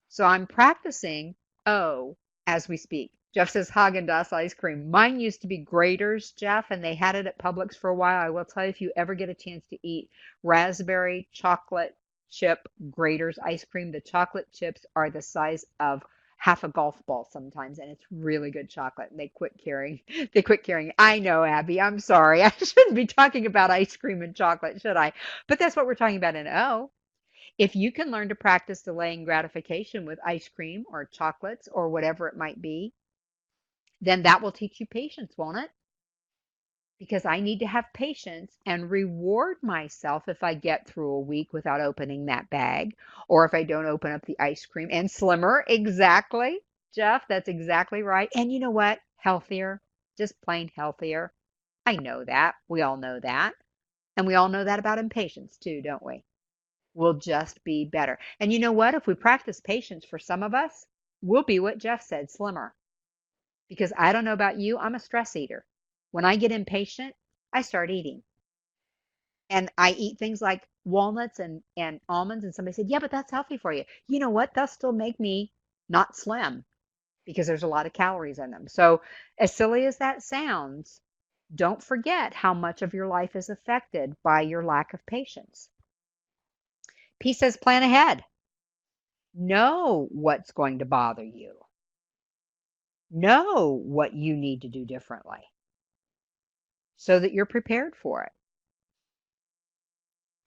So I'm practicing O as we speak. Jeff says Haagen-Dazs ice cream. Mine used to be Graters, Jeff, and they had it at Publix for a while. I will tell you, if you ever get a chance to eat raspberry chocolate chip Graters ice cream, the chocolate chips are the size of half a golf ball sometimes, and it's really good chocolate. And they quit carrying. They quit carrying. I know, Abby. I'm sorry. I shouldn't be talking about ice cream and chocolate, should I? But that's what we're talking about in O. If you can learn to practice delaying gratification with ice cream or chocolates or whatever it might be, then that will teach you patience, won't it? Because I need to have patience and reward myself if I get through a week without opening that bag or if I don't open up the ice cream. And slimmer, exactly, Jeff, that's exactly right. And you know what? Healthier, just plain healthier. I know that. We all know that. And we all know that about impatience too, don't we? Will just be better. And you know what? If we practice patience for some of us, we'll be what Jeff said, slimmer. Because I don't know about you, I'm a stress eater. When I get impatient, I start eating. And I eat things like walnuts and almonds. And somebody said, yeah, but that's healthy for you. You know what? They'll still make me not slim because there's a lot of calories in them. So, as silly as that sounds, don't forget how much of your life is affected by your lack of patience. P says, plan ahead. Know what's going to bother you. Know what you need to do differently so that you're prepared for it.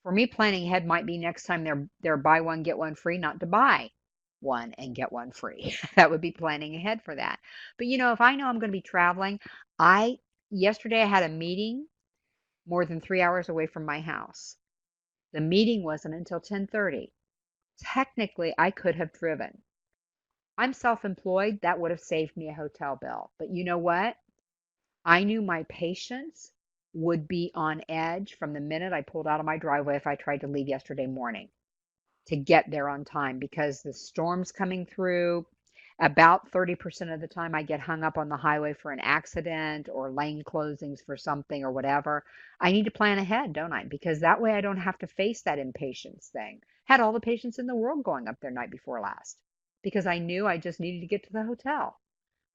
For me, planning ahead might be next time they're buy one, get one free, not to buy one and get one free. That would be planning ahead for that. But you know, if I know I'm going to be traveling, I yesterday I had a meeting more than 3 hours away from my house. The meeting wasn't until 10:30. Technically, I could have driven. I'm self-employed. That would have saved me a hotel bill. But you know what? I knew my patience would be on edge from the minute I pulled out of my driveway if I tried to leave yesterday morning to get there on time because the storm's coming through. About 30% of the time, I get hung up on the highway for an accident or lane closings for something or whatever. I need to plan ahead, don't I? Because that way I don't have to face that impatience thing. Had all the patience in the world going up there night before last because I knew I just needed to get to the hotel.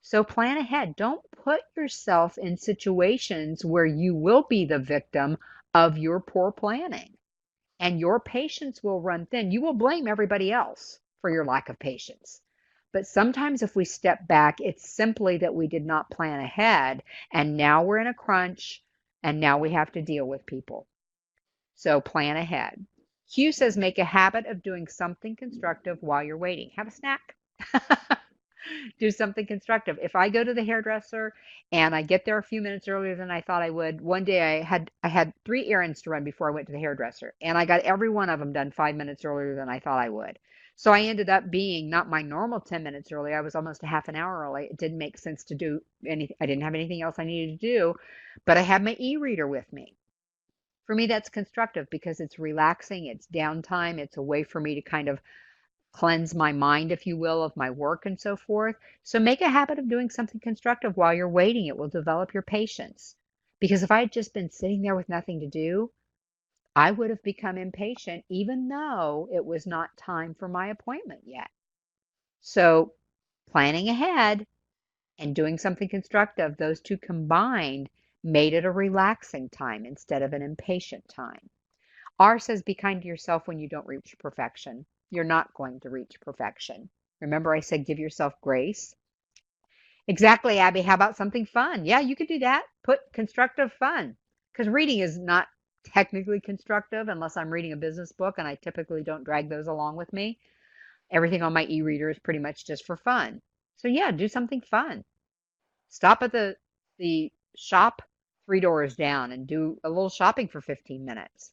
So plan ahead. Don't put yourself in situations where you will be the victim of your poor planning and your patience will run thin. You will blame everybody else for your lack of patience. But sometimes if we step back, it's simply that we did not plan ahead and now we're in a crunch and now we have to deal with people. So plan ahead. Q says make a habit of doing something constructive while you're waiting. Have a snack. Do something constructive. If I go to the hairdresser and I get there a few minutes earlier than I thought I would, one day I had 3 errands to run before I went to the hairdresser, and I got every one of them done 5 minutes earlier than I thought I would. So I ended up being not my normal 10 minutes early. I was almost a half an hour early. It didn't make sense to do anything. I didn't have anything else I needed to do, but I had my e-reader with me For me, that's constructive because it's relaxing, it's downtime, it's a way for me to kind of cleanse my mind, if you will, of my work and so forth. So make a habit of doing something constructive while you're waiting. It will develop your patience. Because if I had just been sitting there with nothing to do, I would have become impatient, even though it was not time for my appointment yet. So planning ahead and doing something constructive, those two combined made it a relaxing time instead of an impatient time. R says be kind to yourself when you don't reach perfection. You're not going to reach perfection. Remember, I said give yourself grace? Exactly, Abby. How about something fun? Yeah, you could do that. Put constructive fun. Because reading is not technically constructive unless I'm reading a business book, and I typically don't drag those along with me. Everything on my e-reader is pretty much just for fun. So yeah, do something fun. Stop at the shop 3 doors down and do a little shopping for 15 minutes.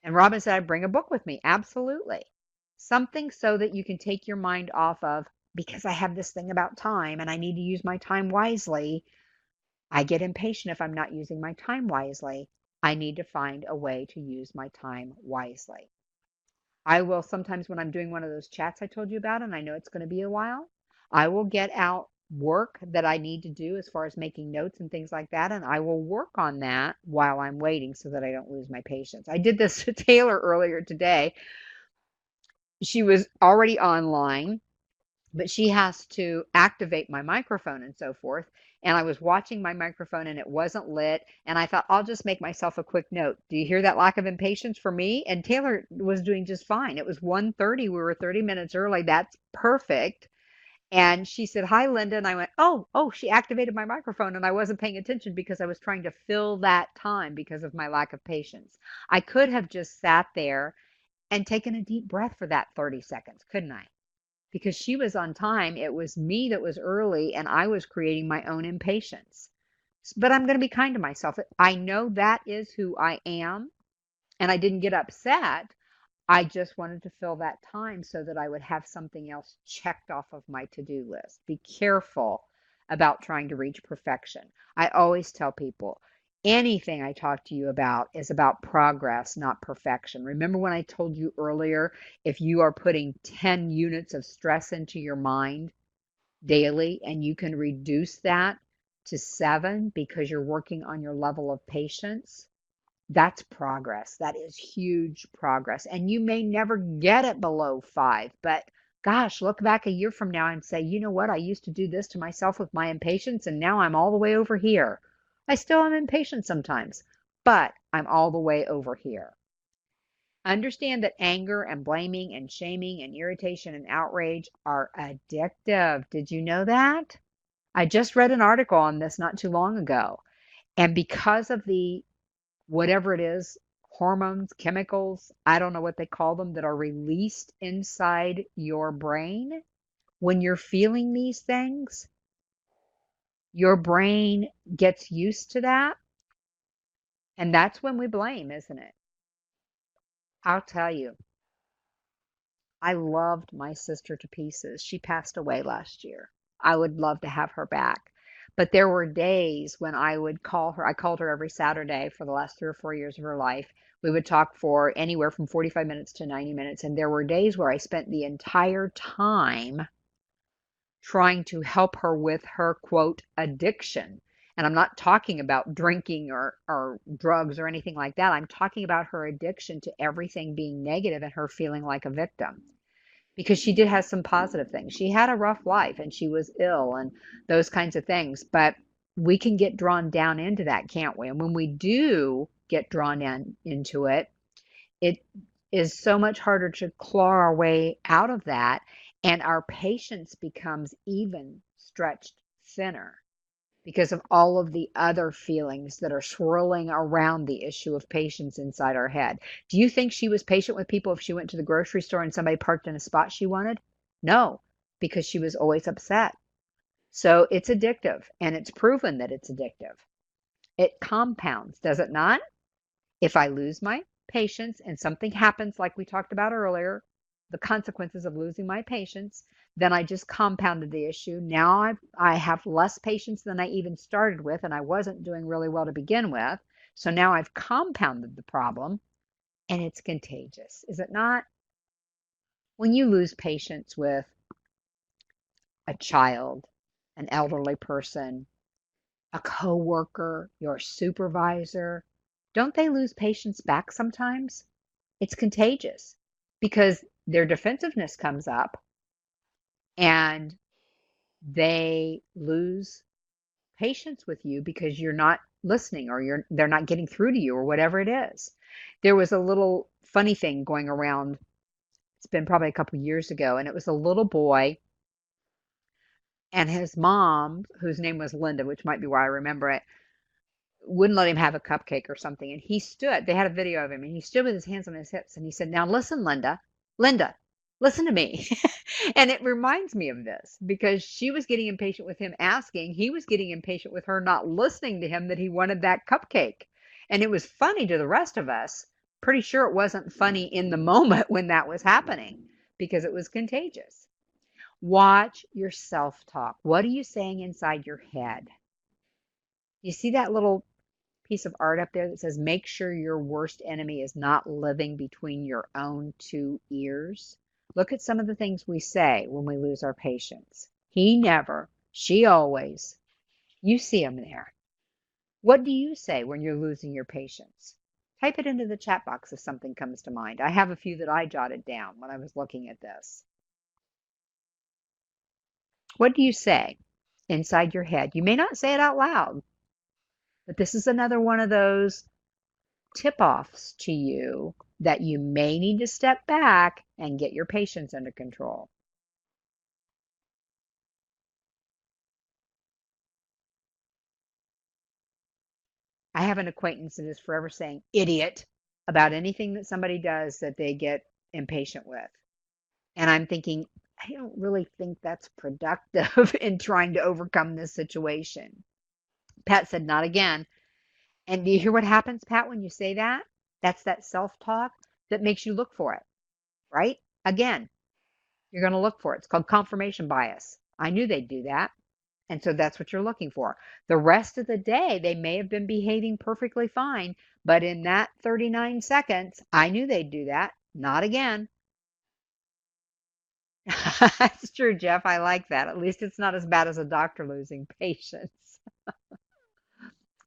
And Robin said, I'd bring a book with me. Absolutely. Something so that you can take your mind off of, because I have this thing about time and I need to use my time wisely. I get impatient if I'm not using my time wisely. I need to find a way to use my time wisely. I will sometimes when I'm doing one of those chats I told you about, and I know it's going to be a while, I will get out work that I need to do as far as making notes and things like that, and I will work on that while I'm waiting so that I don't lose my patience. I did this to Taylor earlier today. She was already online, but she has to activate my microphone and so forth. And I was watching my microphone and it wasn't lit. And I thought, I'll just make myself a quick note. Do you hear that lack of impatience for me? And Taylor was doing just fine. It was 1:30. We were 30 minutes early. That's perfect. And she said, Hi, Linda. And I went, oh, she activated my microphone. And I wasn't paying attention because I was trying to fill that time because of my lack of patience. I could have just sat there and taken a deep breath for that 30 seconds, couldn't I? Because she was on time. It was me that was early, and I was creating my own impatience. But I'm going to be kind to myself. I know that is who I am, and I didn't get upset. I just wanted to fill that time so that I would have something else checked off of my to-do list. Be careful about trying to reach perfection. I always tell people anything I talk to you about is about progress, not perfection. Remember when I told you earlier, if you are putting 10 units of stress into your mind daily and you can reduce that to 7 because you're working on your level of patience, that's progress. That is huge progress. And you may never get it below 5, but gosh, look back a year from now and say, you know what? I used to do this to myself with my impatience, and now I'm all the way over here. I still am impatient sometimes, but I'm all the way over here. Understand that anger and blaming and shaming and irritation and outrage are addictive. Did you know that? I just read an article on this not too long ago. And because of the whatever it is, hormones, chemicals, I don't know what they call them, that are released inside your brain. When you're feeling these things, your brain gets used to that. And that's when we blame, isn't it? I'll tell you, I loved my sister to pieces. She passed away last year. I would love to have her back. But there were days when I would call her. I called her every Saturday for the last 3 or 4 years of her life. We would talk for anywhere from 45 minutes to 90 minutes. And there were days where I spent the entire time trying to help her with her, quote, addiction. And I'm not talking about drinking or drugs or anything like that. I'm talking about her addiction to everything being negative and her feeling like a victim, because she did have some positive things. She had a rough life and she was ill and those kinds of things. But we can get drawn down into that, can't we? And when we do get drawn into it, it is so much harder to claw our way out of that. And our patience becomes even stretched thinner because of all of the other feelings that are swirling around the issue of patience inside our head. Do you think she was patient with people if she went to the grocery store and somebody parked in a spot she wanted? No, because she was always upset. So it's addictive, and it's proven that it's addictive. It compounds, does it not? If I lose my patience and something happens like we talked about earlier, the consequences of losing my patience, then I just compounded the issue. Now I have less patience than I even started with, and I wasn't doing really well to begin with. So now I've compounded the problem and it's contagious, is it not? When you lose patience with a child, an elderly person, a coworker, your supervisor, don't they lose patience back sometimes? It's contagious because their defensiveness comes up and they lose patience with you because you're not listening or they're not getting through to you or whatever it is. There was a little funny thing going around. It's been probably a couple years ago, and it was a little boy and his mom, whose name was Linda, which might be why I remember it, wouldn't let him have a cupcake or something. And he stood, they had a video of him, and he stood with his hands on his hips and he said, "Now listen, Linda, Linda, listen to me." And it reminds me of this because she was getting impatient with him asking. He was getting impatient with her not listening to him that he wanted that cupcake. And it was funny to the rest of us. Pretty sure it wasn't funny in the moment when that was happening because it was contagious. Watch your self talk. What are you saying inside your head? You see that little piece of art up there that says, make sure your worst enemy is not living between your own two ears? Look at some of the things we say when we lose our patience. He never, she always. You see them there. What do you say when you're losing your patience? Type it into the chat box if something comes to mind. I have a few that I jotted down when I was looking at this. What do you say inside your head? You may not say it out loud, but this is another one of those tip-offs to you that you may need to step back and get your patience under control. I have an acquaintance that is forever saying idiot about anything that somebody does that they get impatient with. And I'm thinking, I don't really think that's productive in trying to overcome this situation. Pat said, not again. And do you hear what happens, Pat, when you say that? That's that self-talk that makes you look for it, right? Again, you're going to look for it. It's called confirmation bias. I knew they'd do that. And so that's what you're looking for. The rest of the day, they may have been behaving perfectly fine, but in that 39 seconds, I knew they'd do that. Not again. That's true, Jeff. I like that. At least it's not as bad as a doctor losing patience.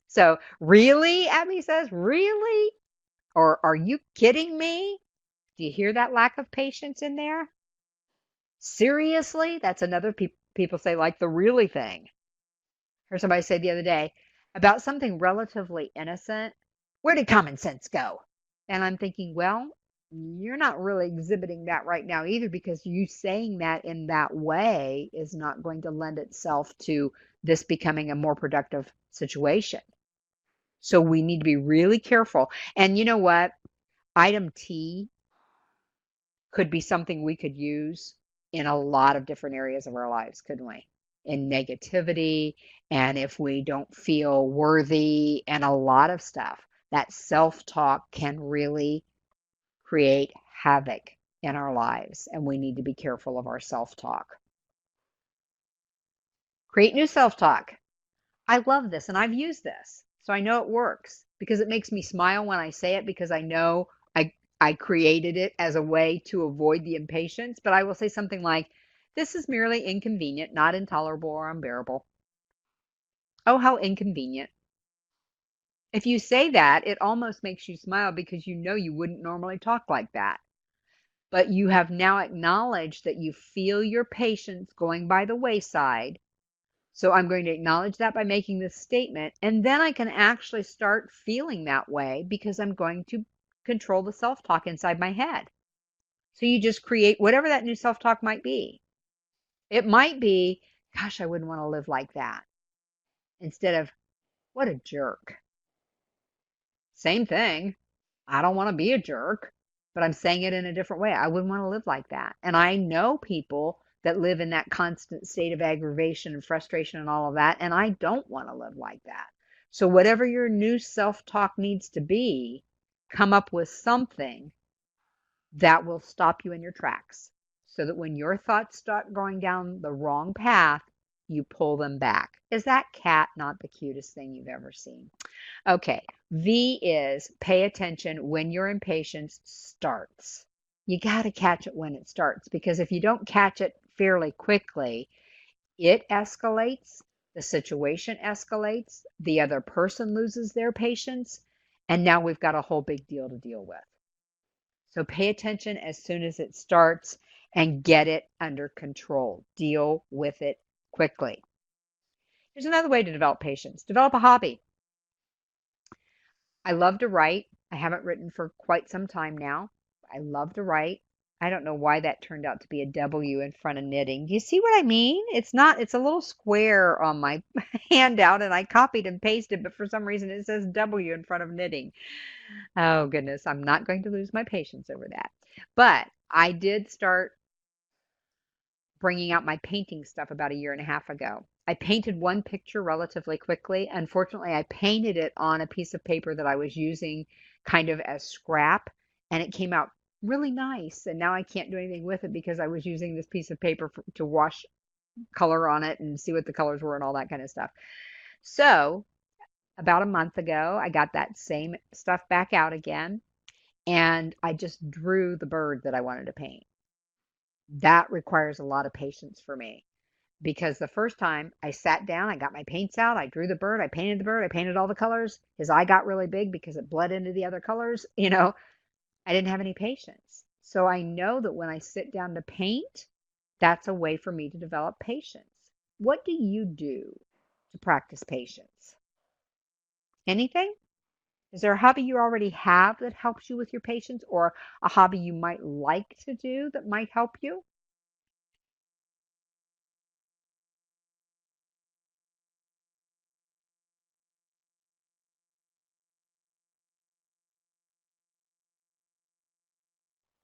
So, really, Abby says, really? Or are you kidding me? Do you hear that lack of patience in there? Seriously? That's another people say, like the really thing. Heard somebody say the other day about something relatively innocent, where did common sense go? And I'm thinking, well, you're not really exhibiting that right now either, because you saying that in that way is not going to lend itself to this becoming a more productive situation. So we need to be really careful. And you know what? Item T could be something we could use in a lot of different areas of our lives, couldn't we? In negativity, and if we don't feel worthy, and a lot of stuff. That self-talk can really create havoc in our lives, and we need to be careful of our self-talk. Create new self-talk. I love this, and I've used this, so I know it works because it makes me smile when I say it, because I know I created it as a way to avoid the impatience. But I will say something like, this is merely inconvenient, not intolerable or unbearable. Oh, how inconvenient. If you say that, it almost makes you smile because you know you wouldn't normally talk like that. But you have now acknowledged that you feel your patience going by the wayside. So I'm going to acknowledge that by making this statement, and then I can actually start feeling that way because I'm going to control the self-talk inside my head. So you just create whatever that new self-talk might be. It might be, gosh, I wouldn't want to live like that. Instead of, what a jerk. Same thing. I don't want to be a jerk, but I'm saying it in a different way. I wouldn't want to live like that. And I know people that live in that constant state of aggravation and frustration and all of that, and I don't want to live like that. So whatever your new self-talk needs to be, come up with something that will stop you in your tracks, so that when your thoughts start going down the wrong path, you pull them back. Is that cat not the cutest thing you've ever seen? Okay, V is pay attention when your impatience starts. You got to catch it when it starts because if you don't catch it fairly quickly, it escalates, the situation escalates, the other person loses their patience, and now we've got a whole big deal to deal with. So pay attention as soon as it starts and get it under control. Deal with it quickly. Here's another way to develop patience. Develop a hobby. I love to write. I haven't written for quite some time now. I love to write. I don't know why that turned out to be a W in front of knitting. Do you see what I mean? It's a little square on my handout and I copied and pasted, but for some reason it says W in front of knitting. Oh goodness, I'm not going to lose my patience over that. But I did start bringing out my painting stuff about a year and a half ago. I painted one picture relatively quickly. Unfortunately, I painted it on a piece of paper that I was using kind of as scrap, and it came out really nice. And now I can't do anything with it because I was using this piece of paper to wash color on it and see what the colors were and all that kind of stuff. So, about a month ago, I got that same stuff back out again, and I just drew the bird that I wanted to paint. That requires a lot of patience for me because the first time I sat down, I got my paints out, I drew the bird, I painted the bird, I painted all the colors. His eye got really big because it bled into the other colors. I didn't have any patience. So I know that when I sit down to paint, that's a way for me to develop patience. What do you do to practice patience? Anything? Is there a hobby you already have that helps you with your patience or a hobby you might like to do that might help you?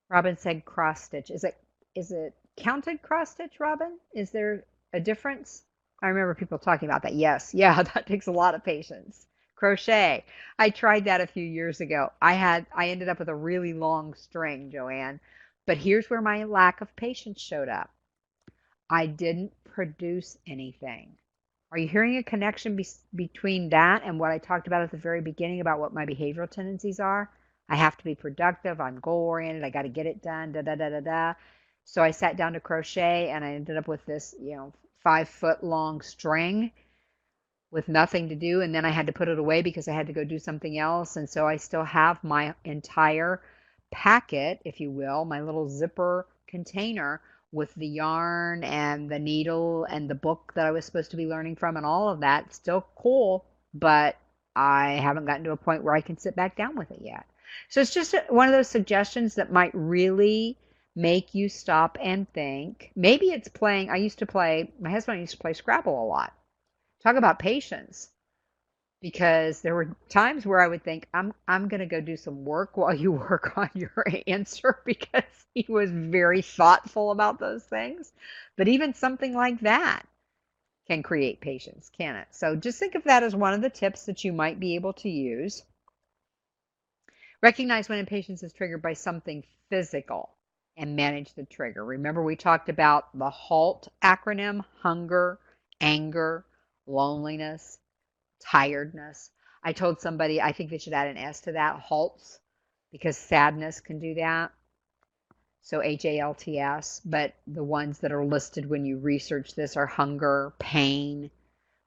Robin said cross stitch. Is it counted cross stitch, Robin? Is there a difference? I remember people talking about that. Yes. Yeah, that takes a lot of patience. Crochet. I tried that a few years ago. I ended up with a really long string, Joanne. But here's where my lack of patience showed up. I didn't produce anything. Are you hearing a connection between that and what I talked about at the very beginning about what my behavioral tendencies are? I have to be productive. I'm goal oriented. I got to get it done. Da da da da da. So I sat down to crochet and I ended up with this, 5 foot long string with nothing to do. And then I had to put it away because I had to go do something else. And so I still have my entire packet, if you will, my little zipper container with the yarn and the needle and the book that I was supposed to be learning from and all of that. Still cool, but I haven't gotten to a point where I can sit back down with it yet. So it's just one of those suggestions that might really make you stop and think. Maybe it's playing. My husband used to play Scrabble a lot. Talk about patience because there were times where I would think I'm going to go do some work while you work on your answer because he was very thoughtful about those things. But even something like that can create patience, can it? So just think of that as one of the tips that you might be able to use. Recognize when impatience is triggered by something physical and manage the trigger. Remember we talked about the HALT acronym: hunger, anger, loneliness, tiredness. I told somebody I think they should add an S to that, halts, because sadness can do that. So HALTS, but the ones that are listed when you research this are hunger, pain,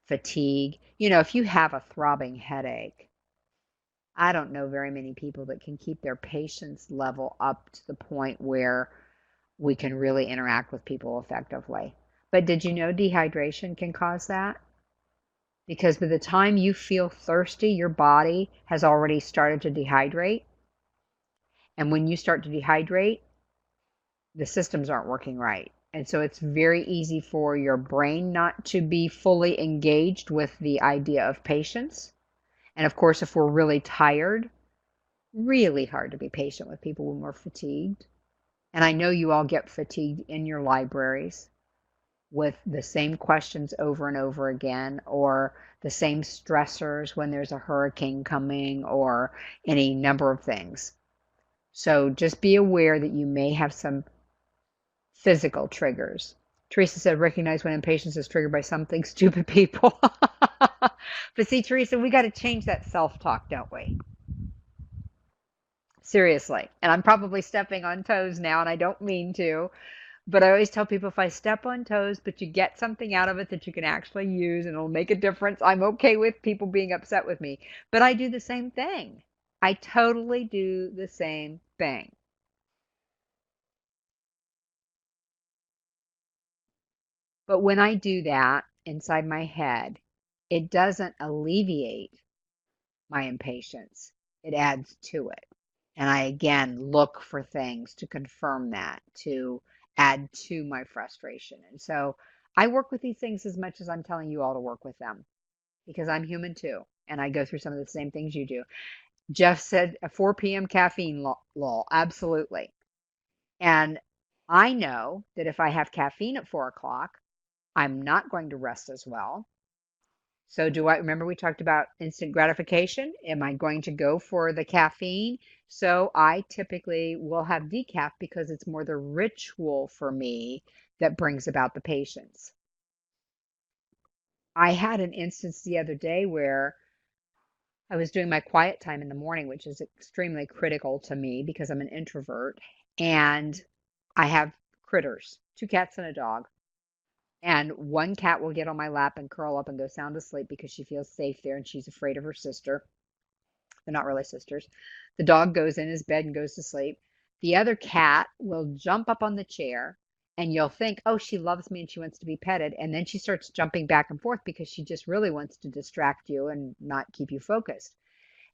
fatigue. If you have a throbbing headache, I don't know very many people that can keep their patience level up to the point where we can really interact with people effectively. But did you know dehydration can cause that? Because by the time you feel thirsty, your body has already started to dehydrate. And when you start to dehydrate, the systems aren't working right. And so it's very easy for your brain not to be fully engaged with the idea of patience. And of course, if we're really tired, really hard to be patient with people when we're fatigued. And I know you all get fatigued in your libraries with the same questions over and over again, or the same stressors when there's a hurricane coming, or any number of things. So just be aware that you may have some physical triggers Teresa said, recognize when impatience is triggered by something stupid people. But see, Teresa, we got to change that self-talk, don't we? Seriously. And I'm probably stepping on toes now, and I don't mean to. But I always tell people if I step on toes, but you get something out of it that you can actually use and it'll make a difference, I'm okay with people being upset with me. But I do the same thing. I totally do the same thing. But when I do that inside my head, it doesn't alleviate my impatience, it adds to it. And I again look for things to confirm that, to add to my frustration. And so I work with these things as much as I'm telling you all to work with them because I'm human too. And I go through some of the same things you do. Jeff said a 4 p.m. caffeine law. Absolutely. And I know that if I have caffeine at 4 o'clock, I'm not going to rest as well. So do I remember we talked about instant gratification? Am I going to go for the caffeine? So I typically will have decaf because it's more the ritual for me that brings about the patience. I had an instance the other day where I was doing my quiet time in the morning, which is extremely critical to me because I'm an introvert, and I have critters, 2 cats and a dog. And one cat will get on my lap and curl up and go sound asleep because she feels safe there and she's afraid of her sister. They're not really sisters. The dog goes in his bed and goes to sleep. The other cat will jump up on the chair and you'll think, oh, she loves me and she wants to be petted. And then she starts jumping back and forth because she just really wants to distract you and not keep you focused.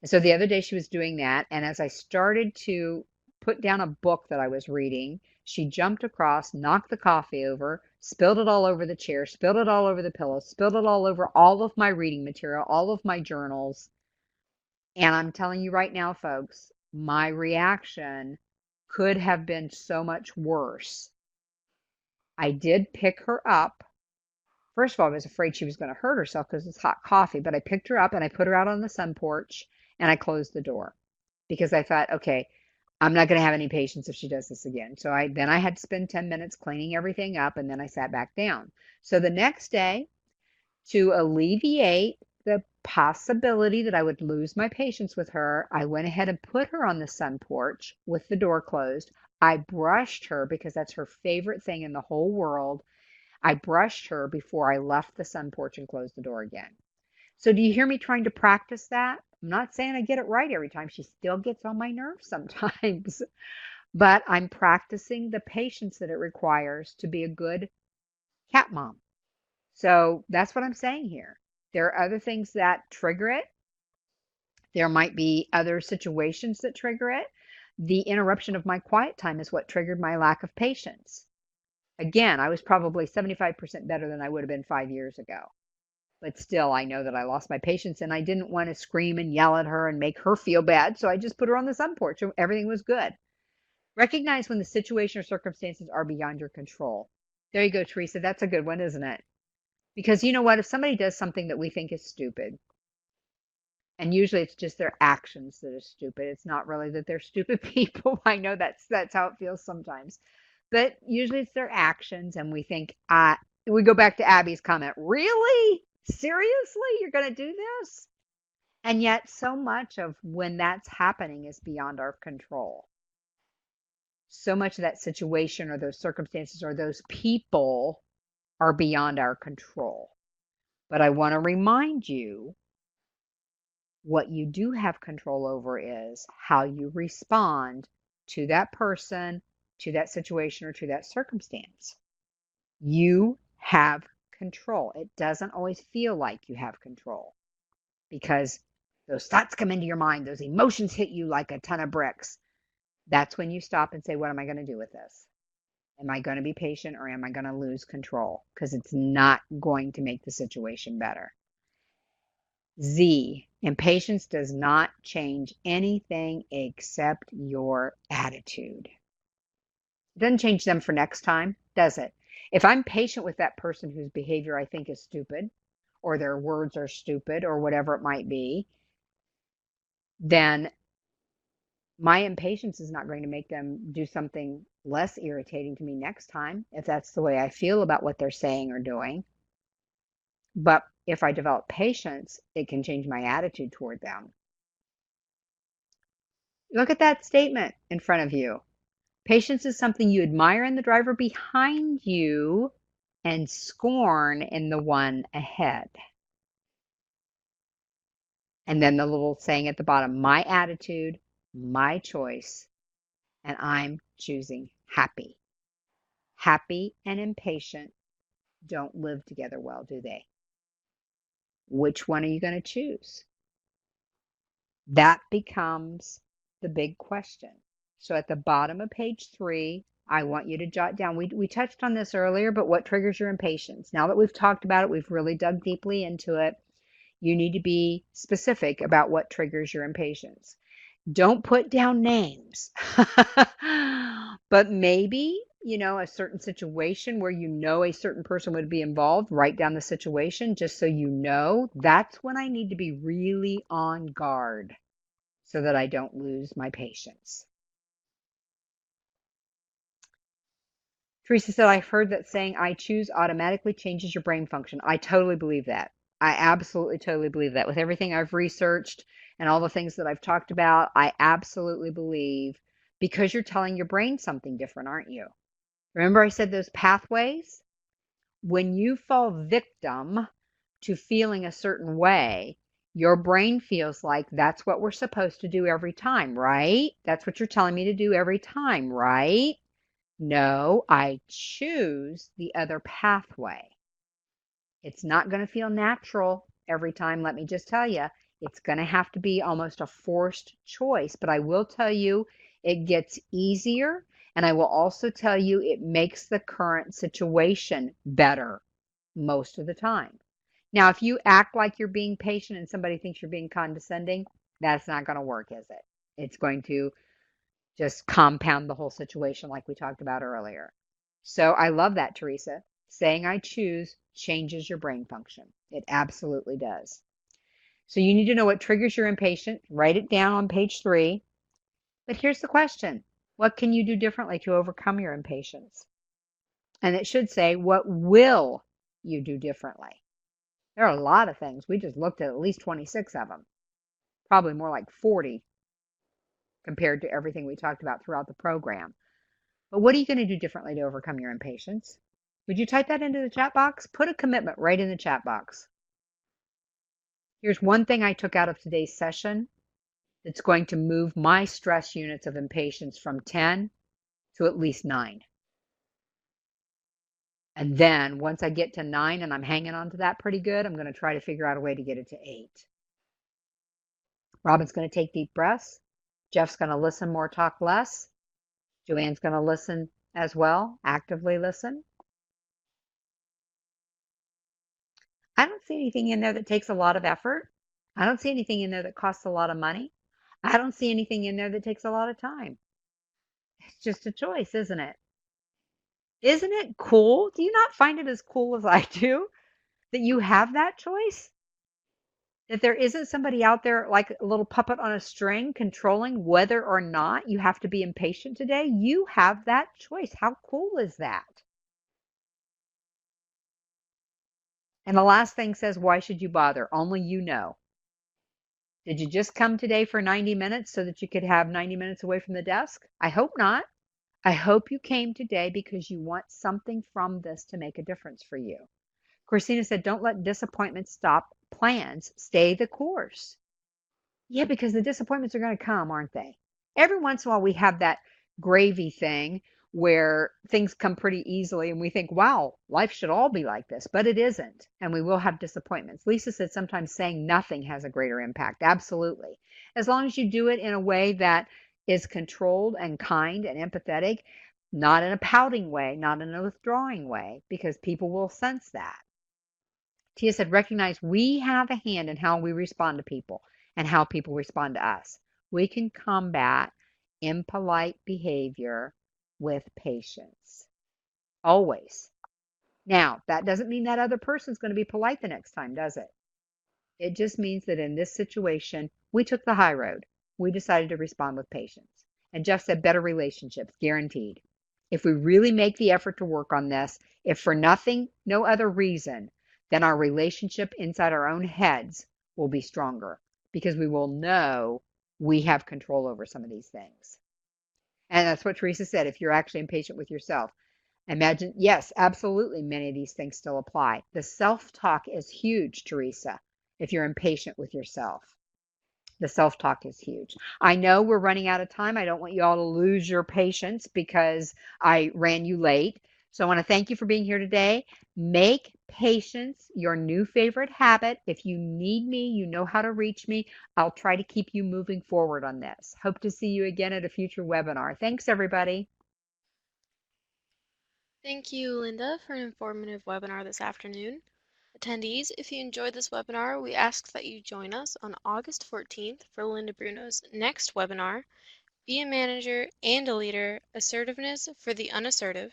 And so the other day she was doing that. And as I started to put down a book that I was reading, she jumped across, knocked the coffee over, spilled it all over the chair, spilled it all over the pillow, spilled it all over all of my reading material, all of my journals. And I'm telling you right now, folks, my reaction could have been so much worse. I did pick her up. First of all, I was afraid she was going to hurt herself because it's hot coffee, but I picked her up and I put her out on the sun porch and I closed the door because I thought, okay, I'm not going to have any patience if she does this again. So I had to spend 10 minutes cleaning everything up and then I sat back down. So the next day, to alleviate the possibility that I would lose my patience with her, I went ahead and put her on the sun porch with the door closed. I brushed her because that's her favorite thing in the whole world. I brushed her before I left the sun porch and closed the door again. So do you hear me trying to practice that? I'm not saying I get it right every time. She still gets on my nerves sometimes, but I'm practicing the patience that it requires to be a good cat mom. So that's what I'm saying here. There are other things that trigger it. There might be other situations that trigger it. The interruption of my quiet time is what triggered my lack of patience. Again, I was probably 75% better than I would have been 5 years ago. But still, I know that I lost my patience and I didn't want to scream and yell at her and make her feel bad. So I just put her on the sun porch and everything was good. Recognize when the situation or circumstances are beyond your control. There you go, Teresa. That's a good one, isn't it? Because you know what? If somebody does something that we think is stupid, and usually it's just their actions that are stupid, it's not really that they're stupid people. I know that's how it feels sometimes. But usually it's their actions, and we think, we go back to Abby's comment, really? Seriously? You're going to do this? And yet, so much of when that's happening is beyond our control. So much of that situation or those circumstances or those people are beyond our control. But I want to remind you what you do have control over is how you respond to that person, to that situation, or to that circumstance. You have control. It doesn't always feel like you have control because those thoughts come into your mind, those emotions hit you like a ton of bricks. That's when you stop and say, what am I going to do with this? Am I going to be patient or am I going to lose control? Because it's not going to make the situation better. Z, impatience does not change anything except your attitude. It doesn't change them for next time, does it? If I'm patient with that person whose behavior I think is stupid, or their words are stupid, or whatever it might be, then My impatience is not going to make them do something less irritating to me next time if that's the way I feel about what they're saying or doing. But if I develop patience, it can change my attitude toward them. Look at that statement in front of you. Patience is something you admire in the driver behind you and scorn in the one ahead. And then the little saying at the bottom, my attitude, my choice, and I'm choosing happy. Happy and impatient don't live together well, do they? Which one are you going to choose? That becomes the big question. So at the bottom of page 3, I want you to jot down. We touched on this earlier, but what triggers your impatience? Now that we've talked about it, we've really dug deeply into it. You need to be specific about what triggers your impatience. Don't put down names, but maybe, a certain situation where a certain person would be involved, write down the situation just so you know. That's when I need to be really on guard so that I don't lose my patience. Teresa said, I've heard that saying I choose automatically changes your brain function. I totally believe that. I absolutely totally believe that. With everything I've researched and all the things that I've talked about, I absolutely believe because you're telling your brain something different, aren't you? Remember I said those pathways? When you fall victim to feeling a certain way, your brain feels like that's what we're supposed to do every time, right? That's what you're telling me to do every time, right? No, I choose the other pathway. It's not going to feel natural every time, let me just tell you. It's going to have to be almost a forced choice, but I will tell you it gets easier, and I will also tell you it makes the current situation better most of the time. Now, if you act like you're being patient and somebody thinks you're being condescending, that's not going to work, is it? It's going to just compound the whole situation like we talked about earlier. So I love that, Teresa. Saying I choose changes your brain function. It absolutely does. So you need to know what triggers your impatience. Write it down on page 3. But here's the question. What can you do differently to overcome your impatience? And it should say, what will you do differently? There are a lot of things. We just looked at least 26 of them, probably more like 40 compared to everything we talked about throughout the program. But what are you going to do differently to overcome your impatience? Would you type that into the chat box? Put a commitment right in the chat box. Here's one thing I took out of today's session that's going to move my stress units of impatience from 10 to at least 9. And then once I get to 9 and I'm hanging on to that pretty good, I'm going to try to figure out a way to get it to 8. Robin's going to take deep breaths. Jeff's going to listen more, talk less. Joanne's going to listen as well, actively listen. I don't see anything in there that takes a lot of effort. I don't see anything in there that costs a lot of money. I don't see anything in there that takes a lot of time. It's just a choice, isn't it? Isn't it cool? Do you not find it as cool as I do that you have that choice? That there isn't somebody out there like a little puppet on a string controlling whether or not you have to be impatient today? You have that choice. How cool is that? And the last thing says, why should you bother? Only you know. Did you just come today for 90 minutes so that you could have 90 minutes away from the desk? I hope not. I hope you came today because you want something from this to make a difference for you. Christina said, don't let disappointment stop plans. Stay the course. Yeah, because the disappointments are going to come, aren't they? Every once in a while, we have that gravy thing where things come pretty easily and we think, wow, life should all be like this, but it isn't. And we will have disappointments. Lisa said sometimes saying nothing has a greater impact. Absolutely. As long as you do it in a way that is controlled and kind and empathetic, not in a pouting way, not in a withdrawing way, because people will sense that. Tia said, recognize we have a hand in how we respond to people and how people respond to us. We can combat impolite behavior with patience. Always. Now, that doesn't mean that other person's going to be polite the next time, does it? It just means that in this situation, we took the high road. we decided to respond with patience. And Jeff said better relationships, guaranteed. If we really make the effort to work on this, if for nothing, no other reason, then our relationship inside our own heads will be stronger because we will know we have control over some of these things. And that's what Teresa said. If you're actually impatient with yourself, imagine, yes, absolutely, many of these things still apply. The self talk is huge, Teresa, if you're impatient with yourself. The self talk is huge. I know we're running out of time. I don't want you all to lose your patience because I ran you late. So I want to thank you for being here today. Make patience your new favorite habit. If you need me, you know how to reach me. I'll try to keep you moving forward on this. Hope to see you again at a future webinar. Thanks, everybody. Thank you, Linda, for an informative webinar this afternoon. Attendees, if you enjoyed this webinar, we ask that you join us on August 14th for Linda Bruno's next webinar, Be a Manager and a Leader, Assertiveness for the Unassertive.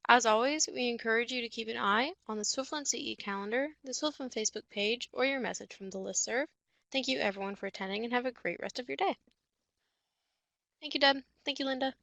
As always, we encourage you to keep an eye on the Swiftland CE calendar, the Swiftland Facebook page, or your message from the listserv. Thank you everyone for attending and have a great rest of your day. Thank you, Deb. Thank you, Linda.